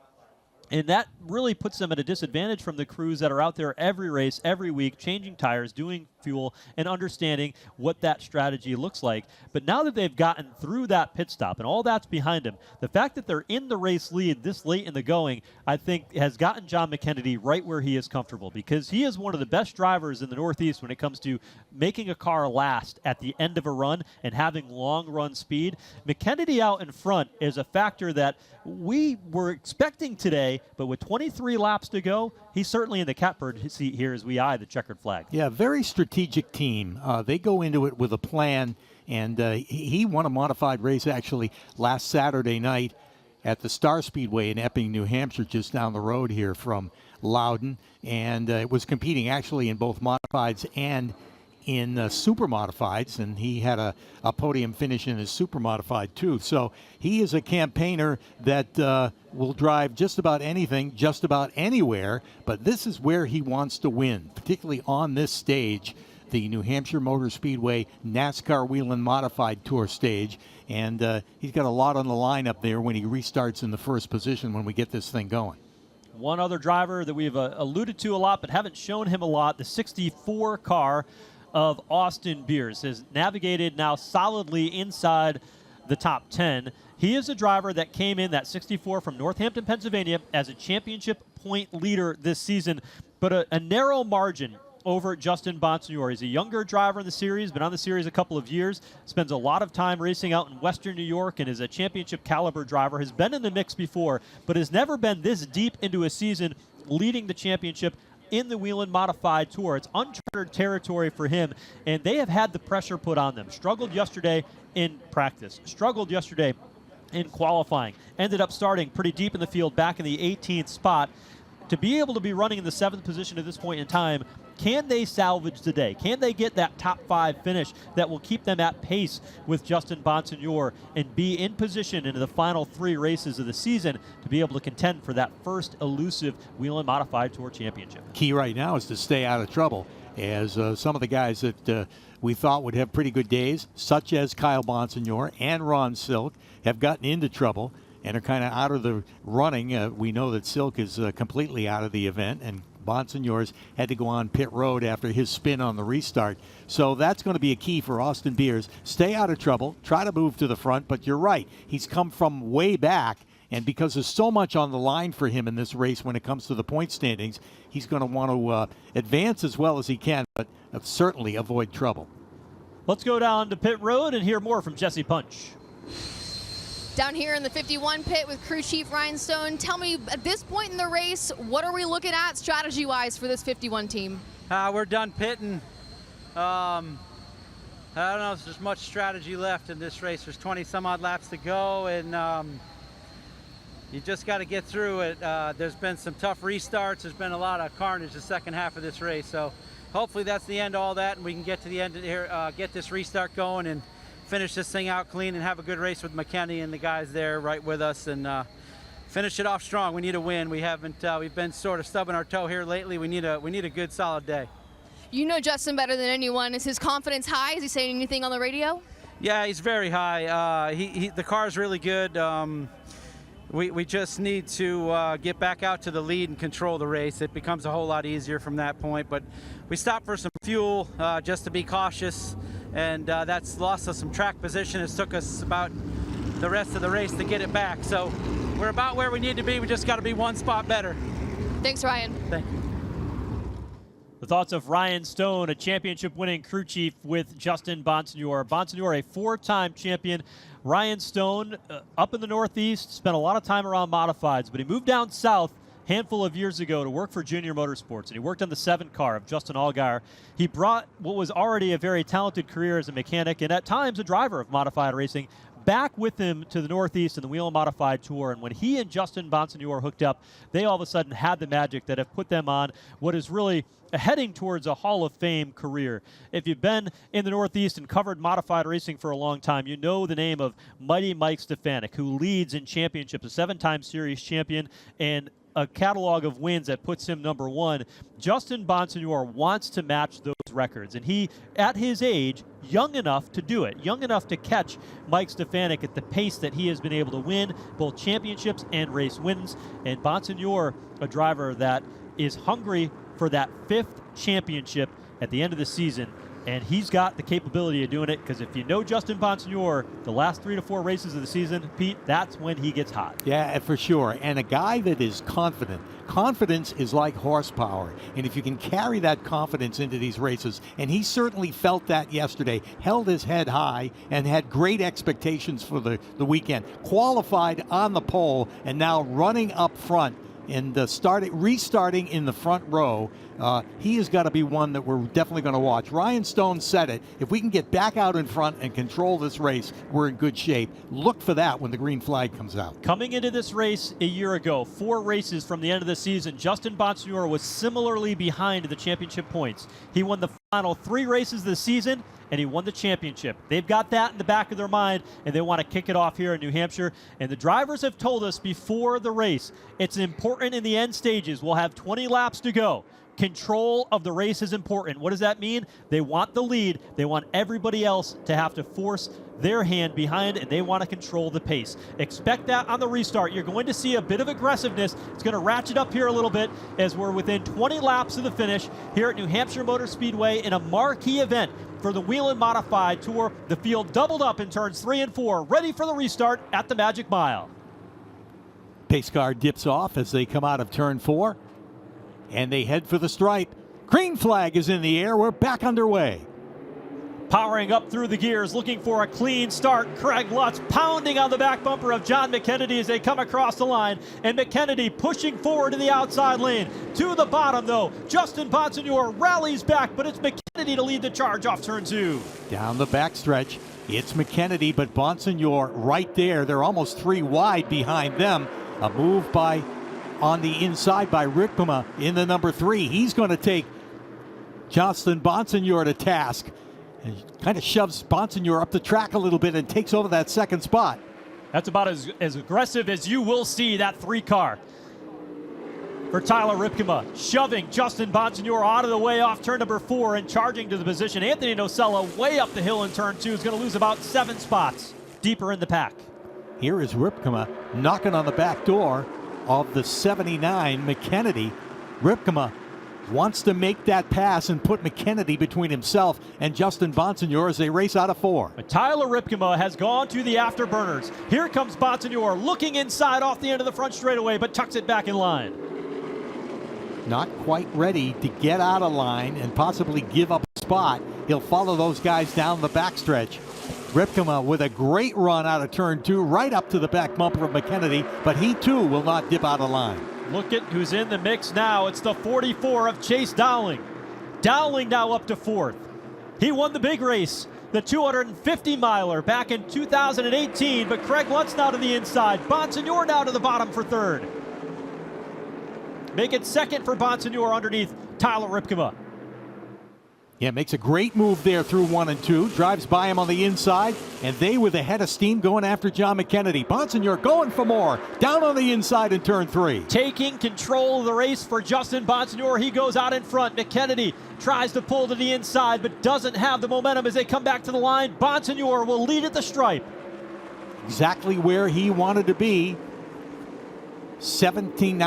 And that really puts them at a disadvantage from the crews that are out there every race, every week, changing tires, doing fuel, and understanding what that strategy looks like. But now that they've gotten through that pit stop and all that's behind them, the fact that they're in the race lead this late in the going, I think has gotten John McKennedy right where he is comfortable, because he is one of the best drivers in the Northeast when it comes to making a car last at the end of a run and having long run speed. McKennedy out in front is a factor that we were expecting today, but with 23 laps to go, he's certainly in the catbird seat here as we eye the checkered flag. Yeah, very strategic team. They go into it with a plan, and he won a modified race actually last Saturday night. at the Star Speedway in Epping, New Hampshire, just down the road here from Loudon. And it was competing actually in both modifieds and in super modifieds, and he had a podium finish in his super modified too. So he is a campaigner that will drive just about anything, just about anywhere, but this is where he wants to win, particularly on this stage, the New Hampshire Motor Speedway NASCAR Whelen Modified Tour stage. And he's got a lot on the line up there when he restarts in the first position when we get this thing going. One other driver that we've alluded to a lot but haven't shown him a lot, the 64 car of Austin Beers, has navigated now solidly inside the top 10. He is a driver that came in, that 64 from Northampton, Pennsylvania, as a championship point leader this season, but a narrow margin over Justin Bonsignore. He's a younger driver in the series, been on the series a couple of years, spends a lot of time racing out in Western New York, and is a championship caliber driver, has been in the mix before, but has never been this deep into a season leading the championship in the Whelen Modified Tour. It's uncharted territory for him, and they have had the pressure put on them. Struggled yesterday in practice, struggled yesterday in qualifying, ended up starting pretty deep in the field, back in the 18th spot. To be able to be running in the 7th position at this point in time, can they salvage today? Can they get that top 5 finish that will keep them at pace with Justin Bonsignore and be in position into the final 3 races of the season to be able to contend for that first elusive Whelen Modified Tour championship? Key right now is to stay out of trouble, as some of the guys that we thought would have pretty good days, such as Kyle Bonsignore and Ron Silk, have gotten into trouble and are kind of out of the running. We know that Silk is completely out of the event, and Bonsignore's had to go on pit road after his spin on the restart. So that's going to be a key for Austin Beers. Stay out of trouble, try to move to the front, but you're right. He's come from way back, and because there's so much on the line for him in this race when it comes to the point standings, he's going to want to advance as well as he can, but certainly avoid trouble. Let's go down to pit road and hear more from Jesse Punch. Down here in the 51 pit with crew chief Ryan Stone, tell me, at this point in the race, what are we looking at strategy-wise for this 51 team? We're done pitting. I don't know if there's much strategy left in this race. There's 20 some odd laps to go, and you just got to get through it. There's been some tough restarts. There's been a lot of carnage the second half of this race. So hopefully that's the end of all that, and we can get to the end of here, get this restart going and finish this thing out clean and have a good race with McKenny and the guys there right with us, and finish it off strong. We need a win. We haven't. We've been sort of stubbing our toe here lately. We need a good solid day. You know Justin better than anyone. Is his confidence high? Is he saying anything on the radio? Yeah, he's very high. The car's really good. We just need to get back out to the lead and control the race. It becomes a whole lot easier from that point. But we stopped for some fuel just to be cautious, and that's lost us some track position. It took us about the rest of the race to get it back. So we're about where we need to be. We just got to be one spot better. Thanks, Ryan. Thank you. The thoughts of Ryan Stone, a championship-winning crew chief with Justin Bonsignore. Bonsignore, a 4-time champion. Ryan Stone, up in the Northeast, spent a lot of time around modifieds, but he moved down south a handful of years ago to work for Junior Motorsports, and he worked on the 7 car of Justin Allgaier. He brought what was already a very talented career as a mechanic and at times a driver of modified racing back with him to the Northeast in the Whelen Modified Tour. And when he and Justin Bonsignore hooked up, they all of a sudden had the magic that have put them on what is really heading towards a Hall of Fame career. If you've been in the Northeast and covered modified racing for a long time, you know the name of Mighty Mike Stefanik, who leads in championships, a 7-time series champion, and a catalog of wins that puts him number 1. Justin Bonsignore wants to match those records, and he, at his age, young enough to do it, young enough to catch Mike Stefanik at the pace that he has been able to win both championships and race wins. And Bonsignore, a driver that is hungry for that 5th championship at the end of the season, and he's got the capability of doing it, because if you know Justin Bonsignore, the last 3 to 4 races of the season, Pete, that's when he gets hot. Yeah, for sure. And a guy that is confident. Confidence is like horsepower. And if you can carry that confidence into these races, and he certainly felt that yesterday, held his head high and had great expectations for the weekend, qualified on the pole, and now running up front and restarting in the front row, he has got to be one that we're definitely going to watch. Ryan Stone said it. If we can get back out in front and control this race, we're in good shape. Look for that when the green flag comes out. Coming into this race a year ago, 4 races from the end of the season, Justin Bonsignore was similarly behind the championship points. He won the final 3 races of the season, and he won the championship. They've got that in the back of their mind, and they want to kick it off here in New Hampshire. And the drivers have told us before the race, it's important in the end stages. We'll have 20 laps to go. Control of the race is important. What does that mean? They want the lead. They want everybody else to have to force their hand behind, and they want to control the pace. Expect that on the restart. You're going to see a bit of aggressiveness. It's going to ratchet up here a little bit as we're within 20 laps of the finish here at New Hampshire Motor Speedway in a marquee event for the Whelen Modified Tour. The field doubled up in turns 3 and 4, ready for the restart at the Magic Mile. Pace car dips off as they come out of turn 4, and they head for the stripe. Green flag is in the air. We're back underway. Powering up through the gears, looking for a clean start. Craig Lutz pounding on the back bumper of John McKennedy as they come across the line. And McKennedy pushing forward to the outside lane. To the bottom, though, Justin Bonsignore rallies back, but it's McKennedy to lead the charge off turn 2. Down the backstretch, it's McKennedy, but Bonsignore right there. They're almost 3 wide behind them. A move on the inside by Ripkema in the number 3. He's going to take Justin Bonsignore to task. And kind of shoves Bonsignore up the track a little bit and takes over that second spot. That's about as aggressive as you will see that 3 car. For Tyler Ripkema, shoving Justin Bonsignore out of the way off turn number 4 and charging to the position. Anthony Nocella way up the hill in turn 2 is going to lose about 7 spots deeper in the pack. Here is Ripkema knocking on the back door of the 79 McKennedy. Ripkema wants to make that pass and put McKennedy between himself and Justin Bonsignore as they race out of 4. But Tyler Ripkema has gone to the afterburners. Here comes Bonsignore looking inside off the end of the front straightaway, but tucks it back in line. Not quite ready to get out of line and possibly give up a spot. He'll follow those guys down the backstretch. Ripkema with a great run out of turn 2 right up to the back bumper of McKennedy, but he too will not dip out of line. Look at who's in the mix now. It's the 44 of Chase Dowling. Dowling now up to 4th. He won the big race, the 250-miler back in 2018, but Craig Lutz now to the inside. Bonsignore now to the bottom for 3rd. Make it 2nd for Bonsignore underneath Tyler Ripkema. Yeah, makes a great move there through 1 and 2. Drives by him on the inside, and they with a head of steam going after John McKennedy. Bonsignore going for more. Down on the inside in turn 3. Taking control of the race for Justin Bonsignore. He goes out in front. McKennedy tries to pull to the inside, but doesn't have the momentum as they come back to the line. Bonsignore will lead at the stripe. Exactly where he wanted to be. 16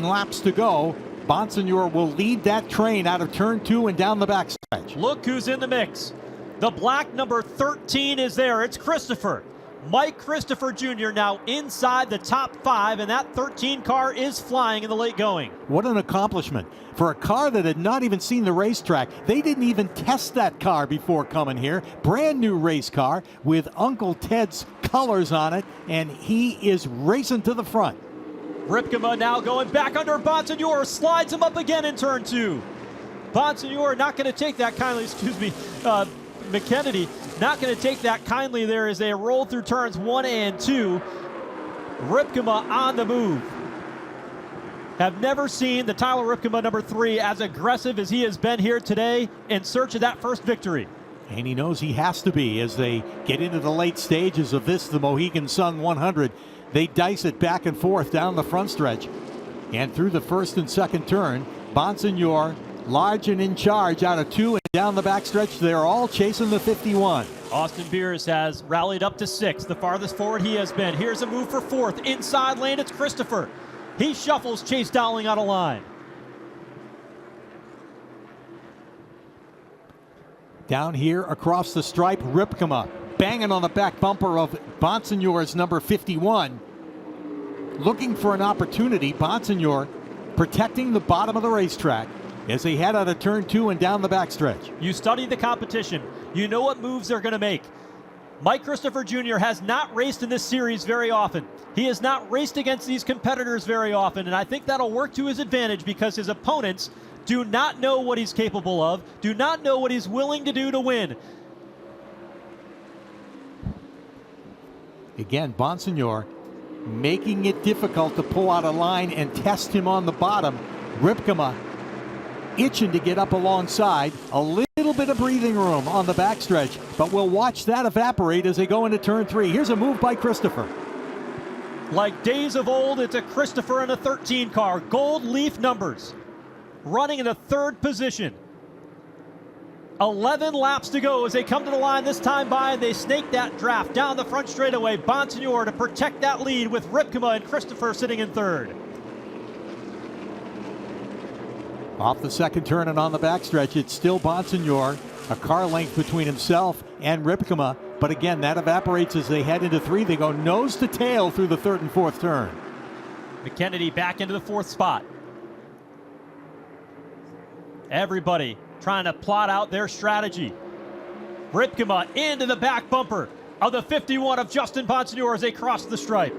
laps to go. Bonsignore will lead that train out of turn 2 and down the backstretch. Look who's in the mix. The black number 13 is there. It's Christopher. Mike Christopher Jr. now inside the top 5, and that 13 car is flying in the late going. What an accomplishment. For a car that had not even seen the racetrack, they didn't even test that car before coming here. Brand new race car with Uncle Ted's colors on it, and he is racing to the front. Ripkema now going back under Bonsignore, slides him up again in turn 2. Bonsignore not going to take that kindly, McKennedy not going to take that kindly there as they roll through turns 1 and 2. Ripkema on the move. Have never seen the Tyler Ripkema number 3 as aggressive as he has been here today in search of that first victory. And he knows he has to be as they get into the late stages of this, the Mohegan Sun 100. They dice it back and forth down the front stretch. And through the first and second turn, Bonsignore large and in charge out of 2 and down the backstretch. They're all chasing the 51. Austin Beers has rallied up to 6th, the farthest forward he has been. Here's a move for 4th. Inside lane, it's Christopher. He shuffles Chase Dowling out of line. Down here across the stripe, Ripkema banging on the back bumper of Bonsignore's number 51. Looking for an opportunity. Bonsignore protecting the bottom of the racetrack as they head out of turn 2 and down the backstretch. You study the competition. You know what moves they're going to make. Mike Christopher Jr. has not raced in this series very often. He has not raced against these competitors very often, and I think that'll work to his advantage because his opponents do not know what he's capable of, do not know what he's willing to do to win. Again, Bonsignor making it difficult to pull out a line and test him on the bottom. Ripkema itching to get up alongside. A little bit of breathing room on the backstretch, but we'll watch that evaporate as they go into turn 3. Here's a move by Christopher. Like days of old, it's a Christopher in a 13 car. Gold leaf numbers. Running in the 3rd position. 11 laps to go as they come to the line this time by, and they snake that draft down the front straightaway. Bonsignor to protect that lead with Ripkema and Christopher sitting in 3rd. Off the 2nd turn and on the backstretch, it's still Bonsignor. A car length between himself and Ripkema, but again, that evaporates as they head into 3. They go nose to tail through the 3rd and 4th turn. McKennedy back into the 4th spot. Everybody trying to plot out their strategy. Ripkema into the back bumper of the 51 of Justin Bonsignor as they cross the stripe.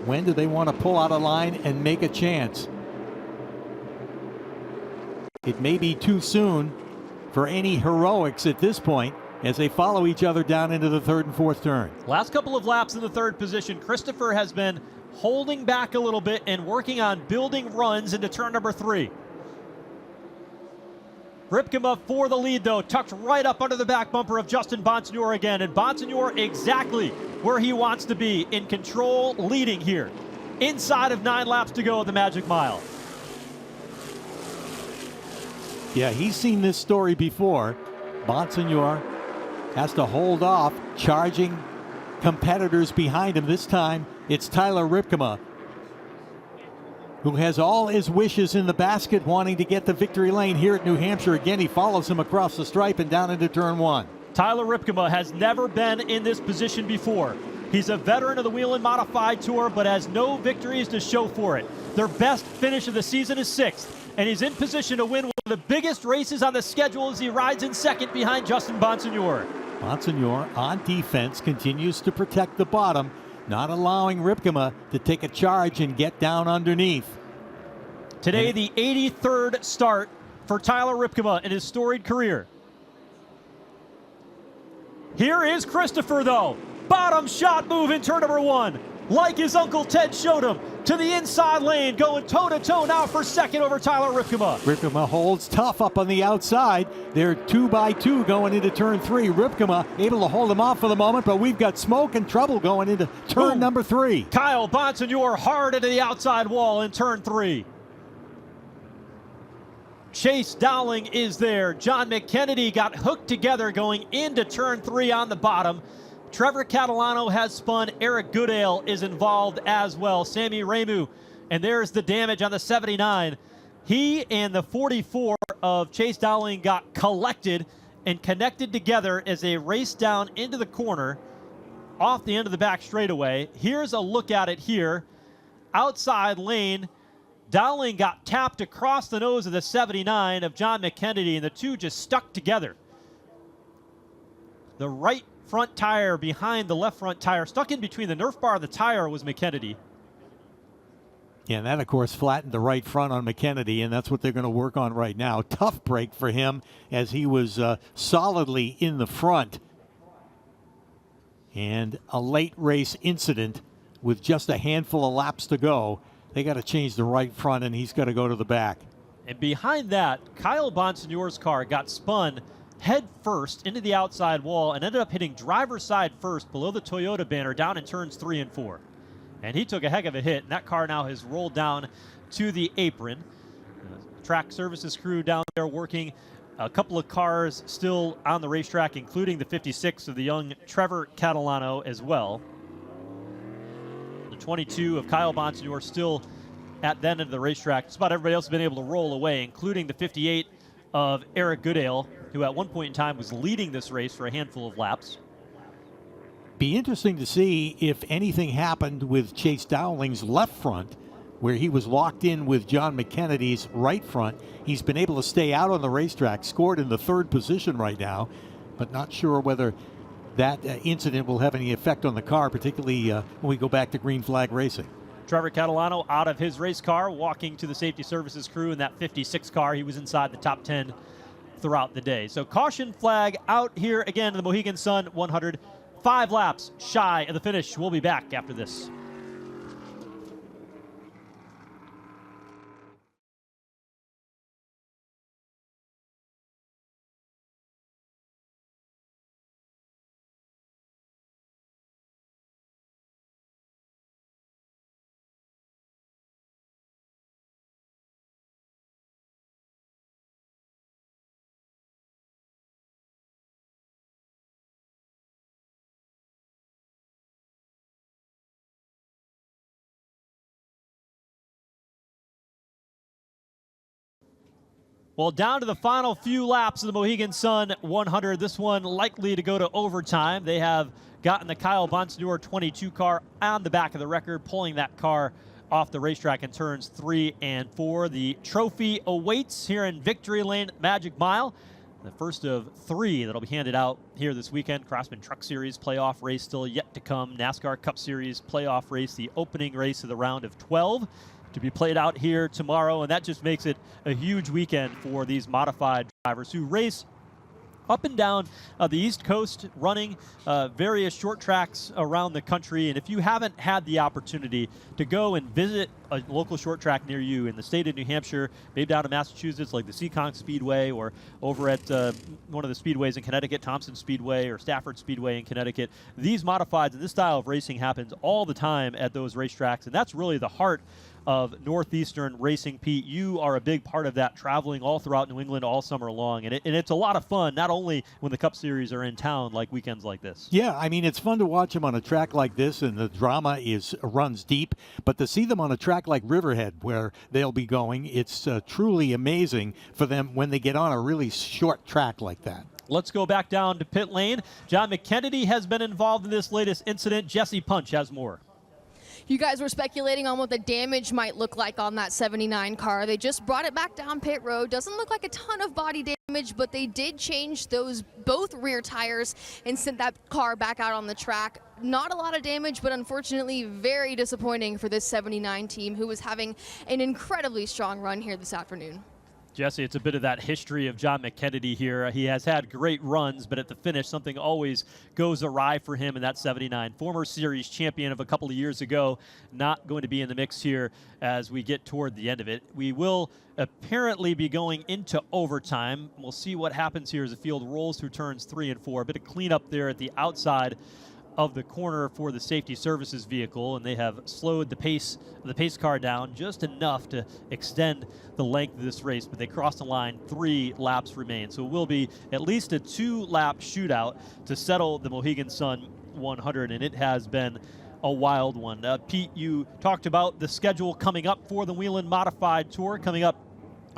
When do they want to pull out a line and make a chance? It may be too soon for any heroics at this point as they follow each other down into the 3rd and 4th turn. Last couple of laps in the 3rd position, Christopher has been holding back a little bit and working on building runs into turn number 3. Ripkema for the lead, though, tucked right up under the back bumper of Justin Bonsignor again, and Bonsignor exactly where he wants to be, in control, leading here. Inside of 9 laps to go at the Magic Mile. Yeah, he's seen this story before. Bonsignor has to hold off, charging competitors behind him. This time, it's Tyler Ripkema, who has all his wishes in the basket, wanting to get the victory lane here at New Hampshire. Again, he follows him across the stripe and down into turn 1. Tyler Ripkema has never been in this position before. He's a veteran of the Whelen Modified Tour, but has no victories to show for it. Their best finish of the season is 6th, and he's in position to win one of the biggest races on the schedule as he rides in 2nd behind Justin Bonsignor. Bonsignor on defense continues to protect the bottom, not allowing Ripkema to take a charge and get down underneath. Today, the 83rd start for Tyler Ripkema in his storied career. Here is Christopher, though. Bottom shot move in turn number 1. Like his Uncle Ted showed him, to the inside lane, going toe-to-toe now for 2nd over Tyler Ripkema. Ripkema holds tough up on the outside. They're 2 by 2 going into turn 3. Ripkema able to hold him off for the moment, but we've got smoke and trouble going into turn number 3. Kyle Bonsignor hard into the outside wall in turn 3. Chase Dowling is there. John McKennedy got hooked together going into turn 3 on the bottom. Trevor Catalano has spun. Eric Goodale is involved as well. Sammy Ramu, and there's the damage on the 79. He and the 44 of Chase Dowling got collected and connected together as they raced down into the corner off the end of the back straightaway. Here's a look at it here. Outside lane, Dowling got tapped across the nose of the 79 of John McKennedy, and the two just stuck together. The right front tire behind the left front tire, stuck in between the Nerf bar and the tire, was McKennedy. Yeah, and that, of course, flattened the right front on McKennedy, and that's what they're going to work on right now. Tough break for him as he was solidly in the front. And a late race incident with just a handful of laps to go. They got to change the right front, and he's got to go to the back. And behind that, Kyle Bonsignor's car got spun head first into the outside wall and ended up hitting driver's side first below the Toyota banner down in turns 3 and 4. And he took a heck of a hit, and that car now has rolled down to the apron. Track services crew down there working. A couple of cars still on the racetrack, including the 56 of the young Trevor Catalano as well. The 22 of Kyle Bonsignor still at that end of the racetrack. Just about everybody else has been able to roll away, including the 58 of Eric Goodale, who at one point in time was leading this race for a handful of laps. Be interesting to see if anything happened with Chase Dowling's left front, where he was locked in with John McKennedy's right front. He's been able to stay out on the racetrack, scored in the 3rd position right now. but not sure whether that incident will have any effect on the car, particularly when we go back to green flag racing. Trevor Catalano out of his race car, walking to the safety services crew in that 56 car. He was inside the top 10 throughout the day. So caution flag out here again in the Mohegan Sun 100. 5 laps shy of the finish. We'll be back after this. Well, down to the final few laps of the Mohegan Sun 100. This one likely to go to overtime. They have gotten the Kyle Bonsignor 22 car on the back of the record, pulling that car off the racetrack in turns 3 and 4. The trophy awaits here in Victory Lane Magic Mile. The first of 3 that'll be handed out here this weekend. Craftsman Truck Series playoff race still yet to come. NASCAR Cup Series playoff race, the opening race of the round of 12. To be played out here tomorrow, and that just makes it a huge weekend for these modified drivers who race up and down the East Coast, running various short tracks around the country. And if you haven't had the opportunity to go and visit a local short track near you in the state of New Hampshire, maybe down in Massachusetts like the Seekonk Speedway, or over at one of the speedways in Connecticut, Thompson Speedway or Stafford Speedway in Connecticut, these modifieds and this style of racing happens all the time at those racetracks, and that's really the heart of Northeastern racing. Pete, you are a big part of that, traveling all throughout New England all summer long, and it's a lot of fun, not only when the Cup Series are in town like weekends like this. Yeah, I mean, it's fun to watch them on a track like this, and the drama runs deep, but to see them on a track like Riverhead where they'll be going, it's truly amazing for them when they get on a really short track like that. Let's go back down to pit lane. John McKennedy has been involved in this latest incident. Jesse Punch has more. You guys were speculating on what the damage might look like on that 79 car. They just brought it back down pit road. Doesn't look like a ton of body damage, but they did change both rear tires and sent that car back out on the track. Not a lot of damage, but unfortunately very disappointing for this 79 team, who was having an incredibly strong run here this afternoon. Jesse, it's a bit of that history of John McKennedy here. He has had great runs, but at the finish, something always goes awry for him in that 79. Former series champion of a couple of years ago, not going to be in the mix here as we get toward the end of it. We will apparently be going into overtime. We'll see what happens here as the field rolls through turns 3 and 4. A bit of cleanup there at the outside of the corner for the safety services vehicle, and they have slowed the pace car down just enough to extend the length of this race, but they crossed the line. 3 laps remain, so it will be at least a 2-lap shootout to settle the Mohegan Sun 100, and it has been a wild one. Pete, you talked about the schedule coming up for the Whelen Modified Tour. Coming up,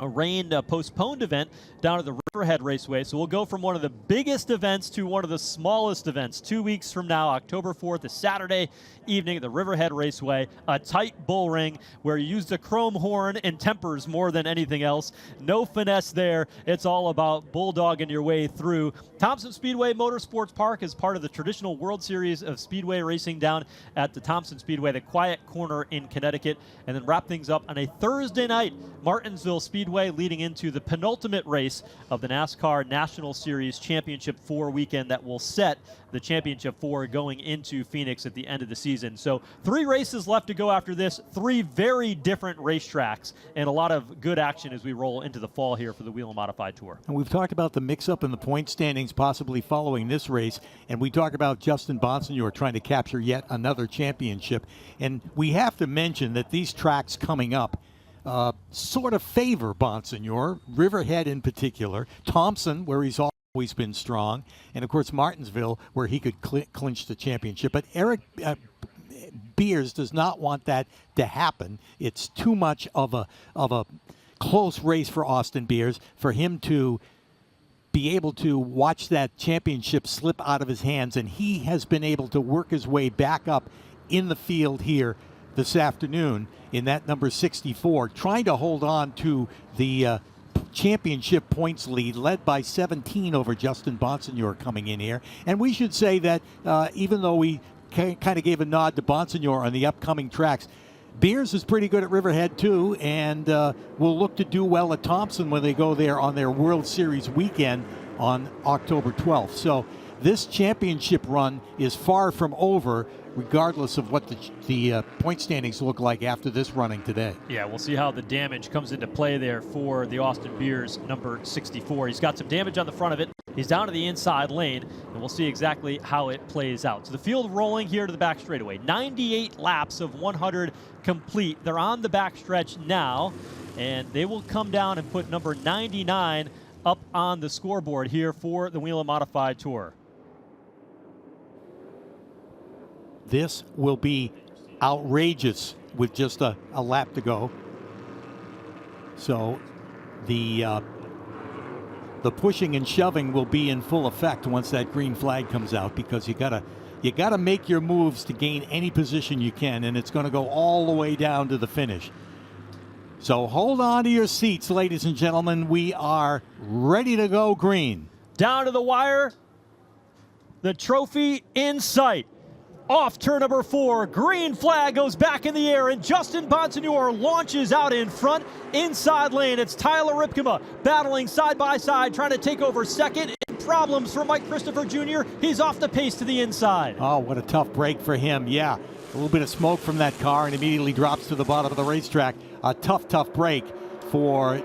a rain postponed event down at the Riverhead Raceway. So we'll go from one of the biggest events to one of the smallest events. 2 weeks from now, October 4th, a Saturday evening at the Riverhead Raceway, a tight bull ring where you use the chrome horn and tempers more than anything else. No finesse there. It's all about bulldogging your way through. Thompson Speedway Motorsports Park is part of the traditional World Series of Speedway racing down at the Thompson Speedway, the quiet corner in Connecticut, and then wrap things up on a Thursday night, Martinsville Speedway, leading into the penultimate race of the NASCAR National Series Championship 4 weekend that will set the Championship 4 going into Phoenix at the end of the season. So 3 races left to go after this, 3 very different racetracks, and a lot of good action as we roll into the fall here for the Whelen Modified Tour. And we've talked about the mix-up in the point standings possibly following this race, and we talk about Justin Bonsignor trying to capture yet another championship. And we have to mention that these tracks coming up sort of favor Bonsignor, Riverhead in particular, Thompson, where he's always been strong, and of course Martinsville, where he could clinch the championship. But Eric Beers does not want that to happen. It's too much of a close race for Austin Beers for him to be able to watch that championship slip out of his hands, and he has been able to work his way back up in the field here this afternoon in that number 64, trying to hold on to the championship points lead, led by 17 over Justin Bonsignor coming in here. And we should say that even though we kind of gave a nod to Bonsignor on the upcoming tracks, Beers is pretty good at Riverhead too, and will look to do well at Thompson when they go there on their World Series weekend on October 12th. So this championship run is far from over, regardless of what the point standings look like after this running today. Yeah, we'll see how the damage comes into play there for the Austin Beers number 64. He's got some damage on the front of it. He's down to the inside lane, and we'll see exactly how it plays out. So the field rolling here to the back straightaway. 98 laps of 100 complete. They're on the back stretch now, and they will come down and put number 99 up on the scoreboard here for the Whelen Modified Tour. This will be outrageous with just a lap to go. So the pushing and shoving will be in full effect once that green flag comes out, because you gotta make your moves to gain any position you can, and it's going to go all the way down to the finish. So hold on to your seats, ladies and gentlemen. We are ready to go green. Down to the wire. The trophy in sight. Off turn number 4, green flag goes back in the air, and Justin Bonsignor launches out in front, inside lane. It's Tyler Ripkema battling side by side, trying to take over second. Problems for Mike Christopher Jr. He's off the pace to the inside. Oh, what a tough break for him. Yeah, a little bit of smoke from that car and immediately drops to the bottom of the racetrack. A tough break for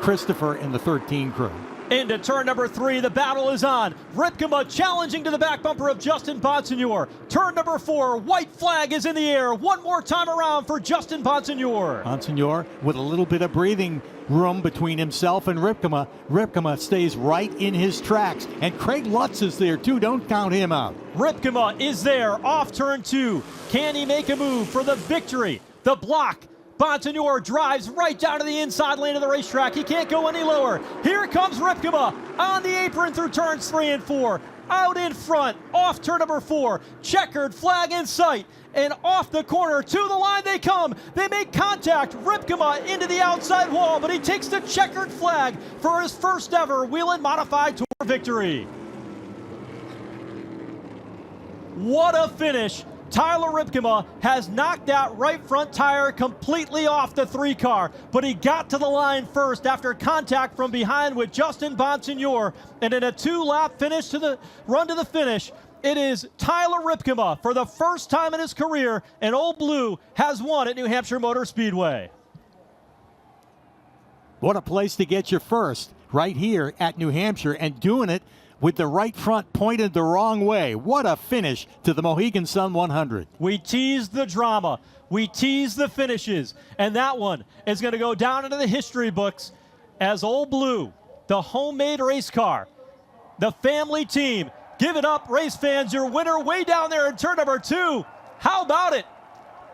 Christopher and the 13 crew. Into turn number 3, the battle is on. Ripkema challenging to the back bumper of Justin Bonsignor. Turn number 4, white flag is in the air. One more time around for Justin Bonsignor. Bonsignor with a little bit of breathing room between himself and Ripkema. Ripkema stays right in his tracks, and Craig Lutz is there too. Don't count him out. Ripkema is there off turn 2. Can he make a move for the victory? The block. Bonsignor drives right down to the inside lane of the racetrack. He can't go any lower. Here comes Ripkema on the apron through turns 3 and 4. Out in front, off turn number 4. Checkered flag in sight. And off the corner, to the line they come. They make contact. Ripkema into the outside wall, but he takes the checkered flag for his first ever Whelen Modified Tour victory. What a finish. Tyler Ripkema has knocked that right front tire completely off the 3 car, but he got to the line first after contact from behind with Justin Bonsignor, and in a 2-lap finish to the run to the finish, it is Tyler Ripkema for the first time in his career, and Old Blue has won at New Hampshire Motor Speedway. What a place to get your first, right here at New Hampshire, and doing it with the right front pointed the wrong way. What a finish to the Mohegan Sun 100. We teased the drama. We teased the finishes. And that one is going to go down into the history books as Old Blue, the homemade race car, the family team. Give it up, race fans. Your winner way down there in turn number 2. How about it?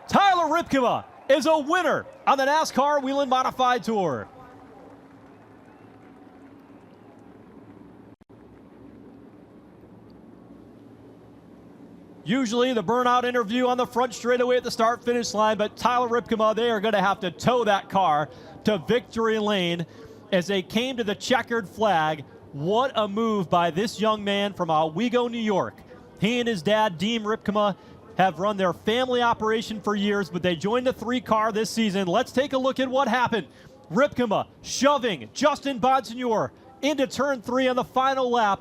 Tyler Ripkema is a winner on the NASCAR Whelen Modified Tour. Usually the burnout interview on the front straightaway at the start-finish line, but Tyler Ripkema, they are going to have to tow that car to victory lane as they came to the checkered flag. What a move by this young man from Oswego, New York. He and his dad, Dean Ripkema, have run their family operation for years, but they joined the 3 car this season. Let's take a look at what happened. Ripkema shoving Justin Bonsignor into turn 3 on the final lap.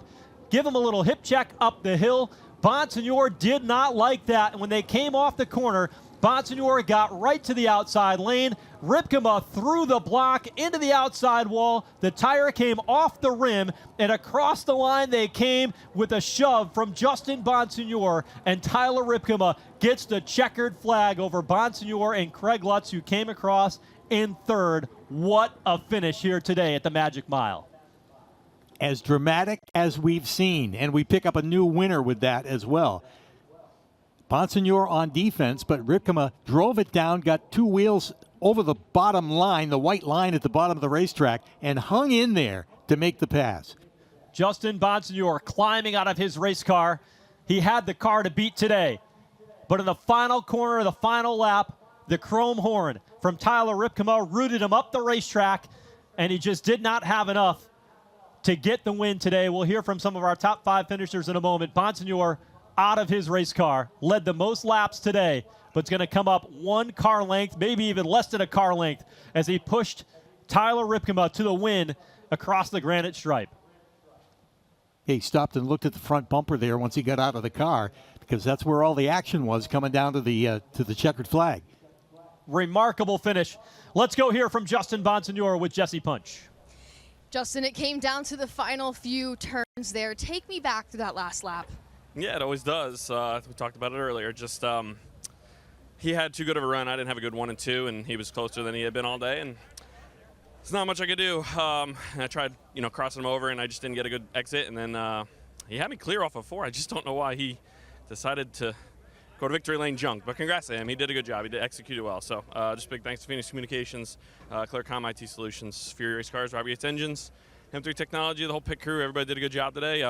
Give him a little hip check up the hill. Bonsignor did not like that, and when they came off the corner, Bonsignor got right to the outside lane. Ripkema threw the block into the outside wall. The tire came off the rim, and across the line they came with a shove from Justin Bonsignor, and Tyler Ripkema gets the checkered flag over Bonsignor and Craig Lutz, who came across in 3rd. What a finish here today at the Magic Mile. As dramatic as we've seen, and we pick up a new winner with that as well. Bonsignor on defense, but Ripkema drove it down, got 2 wheels over the bottom line, the white line at the bottom of the racetrack, and hung in there to make the pass. Justin Bonsignor climbing out of his race car. He had the car to beat today. But in the final corner of the final lap, the chrome horn from Tyler Ripkema rooted him up the racetrack, and he just did not have enough to get the win today. We'll hear from some of our top 5 finishers in a moment. Bonsignor, out of his race car, led the most laps today, but it's going to come up 1 car length, maybe even less than a car length, as he pushed Tyler Ripkema to the win across the granite stripe. He stopped and looked at the front bumper there once he got out of the car, because that's where all the action was, coming down to the checkered flag. Remarkable finish. Let's go hear from Justin Bonsignor with Jesse Punch. Justin, it came down to the final few turns there. Take me back to that last lap. Yeah, it always does. We talked about it earlier. Just he had too good of a run. I didn't have a good 1 and 2, and he was closer than he had been all day. And there's not much I could do. And I tried, crossing him over, and I just didn't get a good exit. And then he had me clear off of 4. I just don't know why he decided to go to victory lane junk. But congrats to him. He did a good job. He did execute it well. So just big thanks to Phoenix Communications, Clearcom IT Solutions, Fury Race Cars, Robbie Yates Engines, M3 Technology, the whole pit crew. Everybody did a good job today.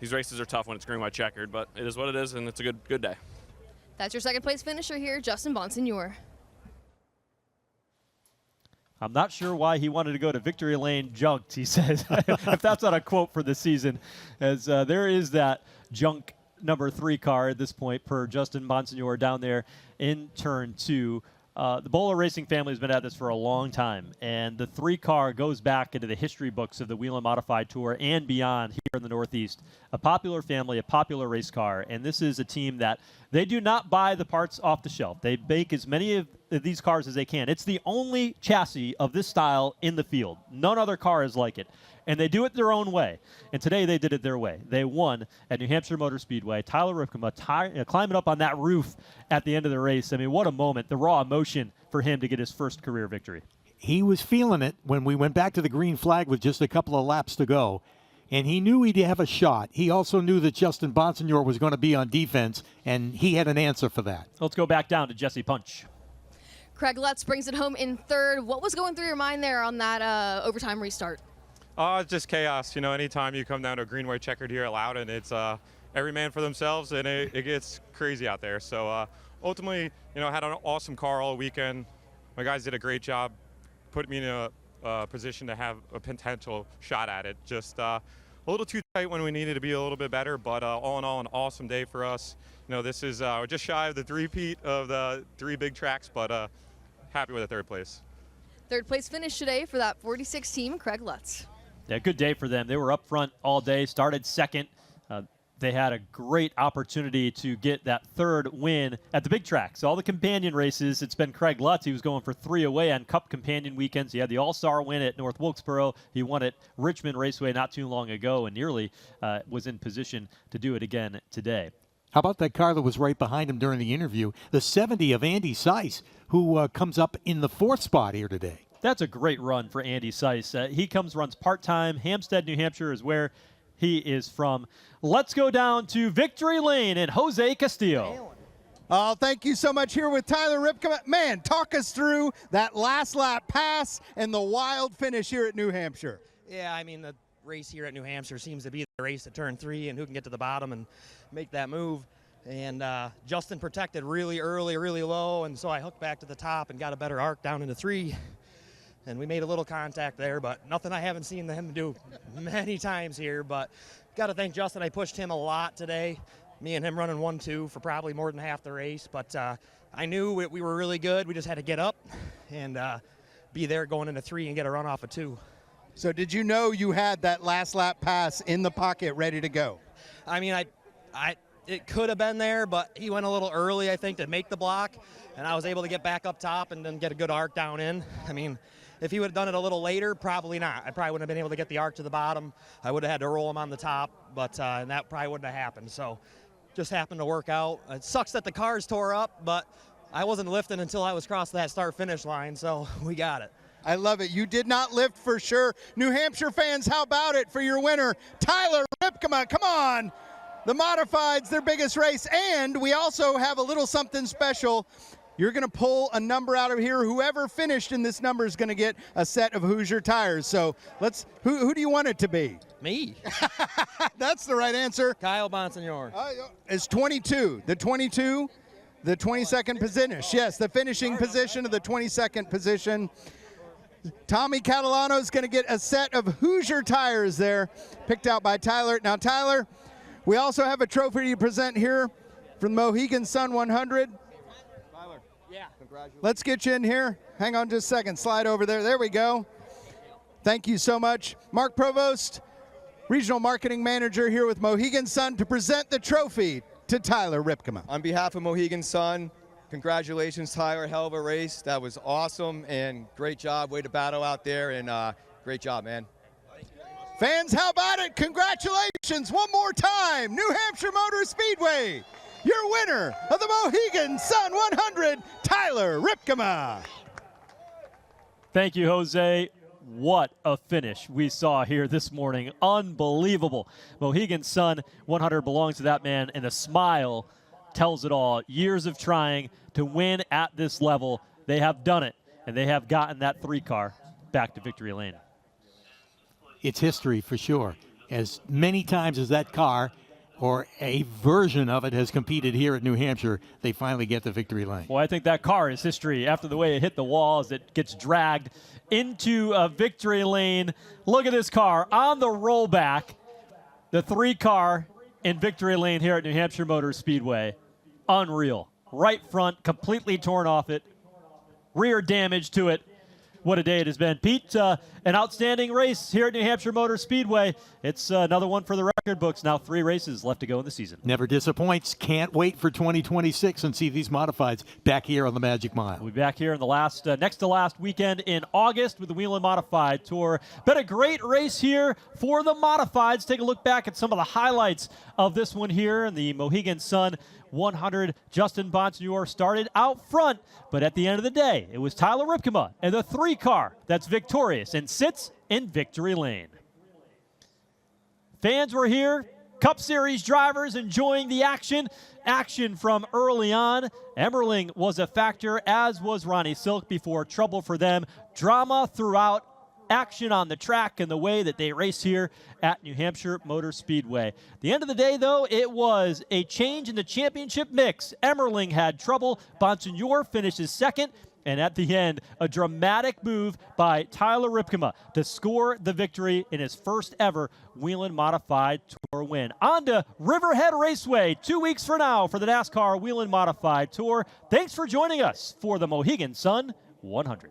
These races are tough when it's green, white, checkered, but it is what it is, and it's a good day. That's your second place finisher here, Justin Bonsignor. I'm not sure why he wanted to go to victory lane junked, he says, if that's not a quote for the season, as there is that junk number 3 car at this point per Justin Bonsignor down there in turn 2. The Bowler Racing family has been at this for a long time, and the 3 car goes back into the history books of the Whelen Modified Tour and beyond here in the Northeast. A popular family, a popular race car, and this is a team that they do not buy the parts off the shelf. They make as many of these cars as they can. It's the only chassis of this style in the field. None other car is like it. And they do it their own way. And today they did it their way. They won at New Hampshire Motor Speedway. Tyler Ripkema climbing up on that roof at the end of the race. I mean, what a moment. The raw emotion for him to get his first career victory. He was feeling it when we went back to the green flag with just a couple of laps to go. And he knew he'd have a shot. He also knew that Justin Bonsignor was going to be on defense, and he had an answer for that. Let's go back down to Jesse Punch. Craig Lutz brings it home in 3rd. What was going through your mind there on that overtime restart? It's just chaos. Anytime you come down to a green, white, checkered here at Loudon, it's every man for themselves, and it gets crazy out there. So ultimately, I had an awesome car all weekend. My guys did a great job, put me in a position to have a potential shot at it. Just a little too tight when we needed to be a little bit better, but all in all, an awesome day for us. This is just shy of the three-peat of the 3 big tracks, but happy with the 3rd place. 3rd place finish today for that 46 team, Craig Lutz. Yeah, good day for them. They were up front all day, started 2nd. They had a great opportunity to get that 3rd win at the big tracks. All the companion races, it's been Craig Lutz. He was going for 3 away on Cup companion weekends. He had the All-Star win at North Wilkesboro. He won at Richmond Raceway not too long ago and nearly was in position to do it again today. How about that car that was right behind him during the interview? The 70 of Andy Seiss, who comes up in the 4th spot here today. That's a great run for Andy Seiss. He runs part-time. Hampstead, New Hampshire is where he is from. Let's go down to victory lane and Jose Castillo. Oh, thank you so much. Here with Tyler Ripkema. Man, talk us through that last lap pass and the wild finish here at New Hampshire. Yeah, I mean, the race here at New Hampshire seems to be the race at turn 3 and who can get to the bottom and make that move. And Justin protected really early, really low, and so I hooked back to the top and got a better arc down into 3. And we made a little contact there, but nothing I haven't seen him do many times here. But got to thank Justin. I pushed him a lot today. Me and him running 1-2 for probably more than half the race. But I knew we were really good. We just had to get up and be there going into 3 and get a run off of 2. So did you know you had that last lap pass in the pocket ready to go? I mean, it could have been there, but he went a little early, I think, to make the block. And I was able to get back up top and then get a good arc down in. I mean, if he would have done it a little later, probably not. I probably wouldn't have been able to get the arc to the bottom. I would have had to roll him on the top, but and that probably wouldn't have happened. So just happened to work out. It sucks that the cars tore up, but I wasn't lifting until I was crossing that start-finish line, so we got it. I love it. You did not lift for sure. New Hampshire fans, how about it for your winner, Tyler Ripkema? Come on. The Modifieds, their biggest race, and we also have a little something special. You're going to pull a number out of here. Whoever finished in this number is going to get a set of Hoosier tires. So who do you want it to be? Me. That's the right answer. Kyle Bonsignor. It's 22. The 22, the 22nd position. Yes, the finishing position of the 22nd position. Tommy Catalano is going to get a set of Hoosier tires there, picked out by Tyler. Now, Tyler, we also have a trophy to present here from Mohegan Sun 100. Tyler, yeah. Congratulations. Let's get you in here. Hang on just a second. Slide over there. There we go. Thank you so much. Mark Provost, Regional Marketing Manager here with Mohegan Sun, to present the trophy to Tyler Ripkema. On behalf of Mohegan Sun, congratulations, Tyler. Hell of a race. That was awesome and great job. Way to battle out there, and great job, man. Fans, how about it? Congratulations one more time. New Hampshire Motor Speedway, your winner of the Mohegan Sun 100, Tyler Ripkema. Thank you, Jose. What a finish we saw here this morning. Unbelievable. Mohegan Sun 100 belongs to that man, and the smile tells it all. Years of trying to win at this level. They have done it, and they have gotten that 3-car back to victory lane. It's history for sure. As many times as that car or a version of it has competed here at New Hampshire, they finally get the victory lane. Well, I think that car is history after the way it hit the wall as it gets dragged into a victory lane. Look at this car on the rollback. The 3-car in victory lane here at New Hampshire Motor Speedway. Unreal. Right front completely torn off it. Rear damage to it. What a day it has been. Pete, an outstanding race here at New Hampshire Motor Speedway. It's another one for the record books. Now 3 races left to go in the season. Never disappoints. Can't wait for 2026 and see these modifieds back here on the Magic Mile. We'll be back here in the last, next to last weekend in August with the Whelen Modified Tour. Been a great race here for the Modifieds. Take a look back at some of the highlights of this one here in the Mohegan Sun 100. Justin Bonsignor started out front, but at the end of the day, it was Tyler Ripkema and the 3-car that's victorious and sits in victory lane. Fans were here, Cup Series drivers enjoying the action from early on. Emmerling was a factor, as was Ronnie Silk before trouble for them. Drama throughout, action on the track and the way that they race here at New Hampshire Motor Speedway. The end of the day, though, it was a change in the championship mix. Emmerling had trouble. Bonsignor finishes second. And at the end, a dramatic move by Tyler Ripkema to score the victory in his first ever Whelen Modified Tour win. On to Riverhead Raceway 2 weeks from now for the NASCAR Whelen Modified Tour. Thanks for joining us for the Mohegan Sun 100.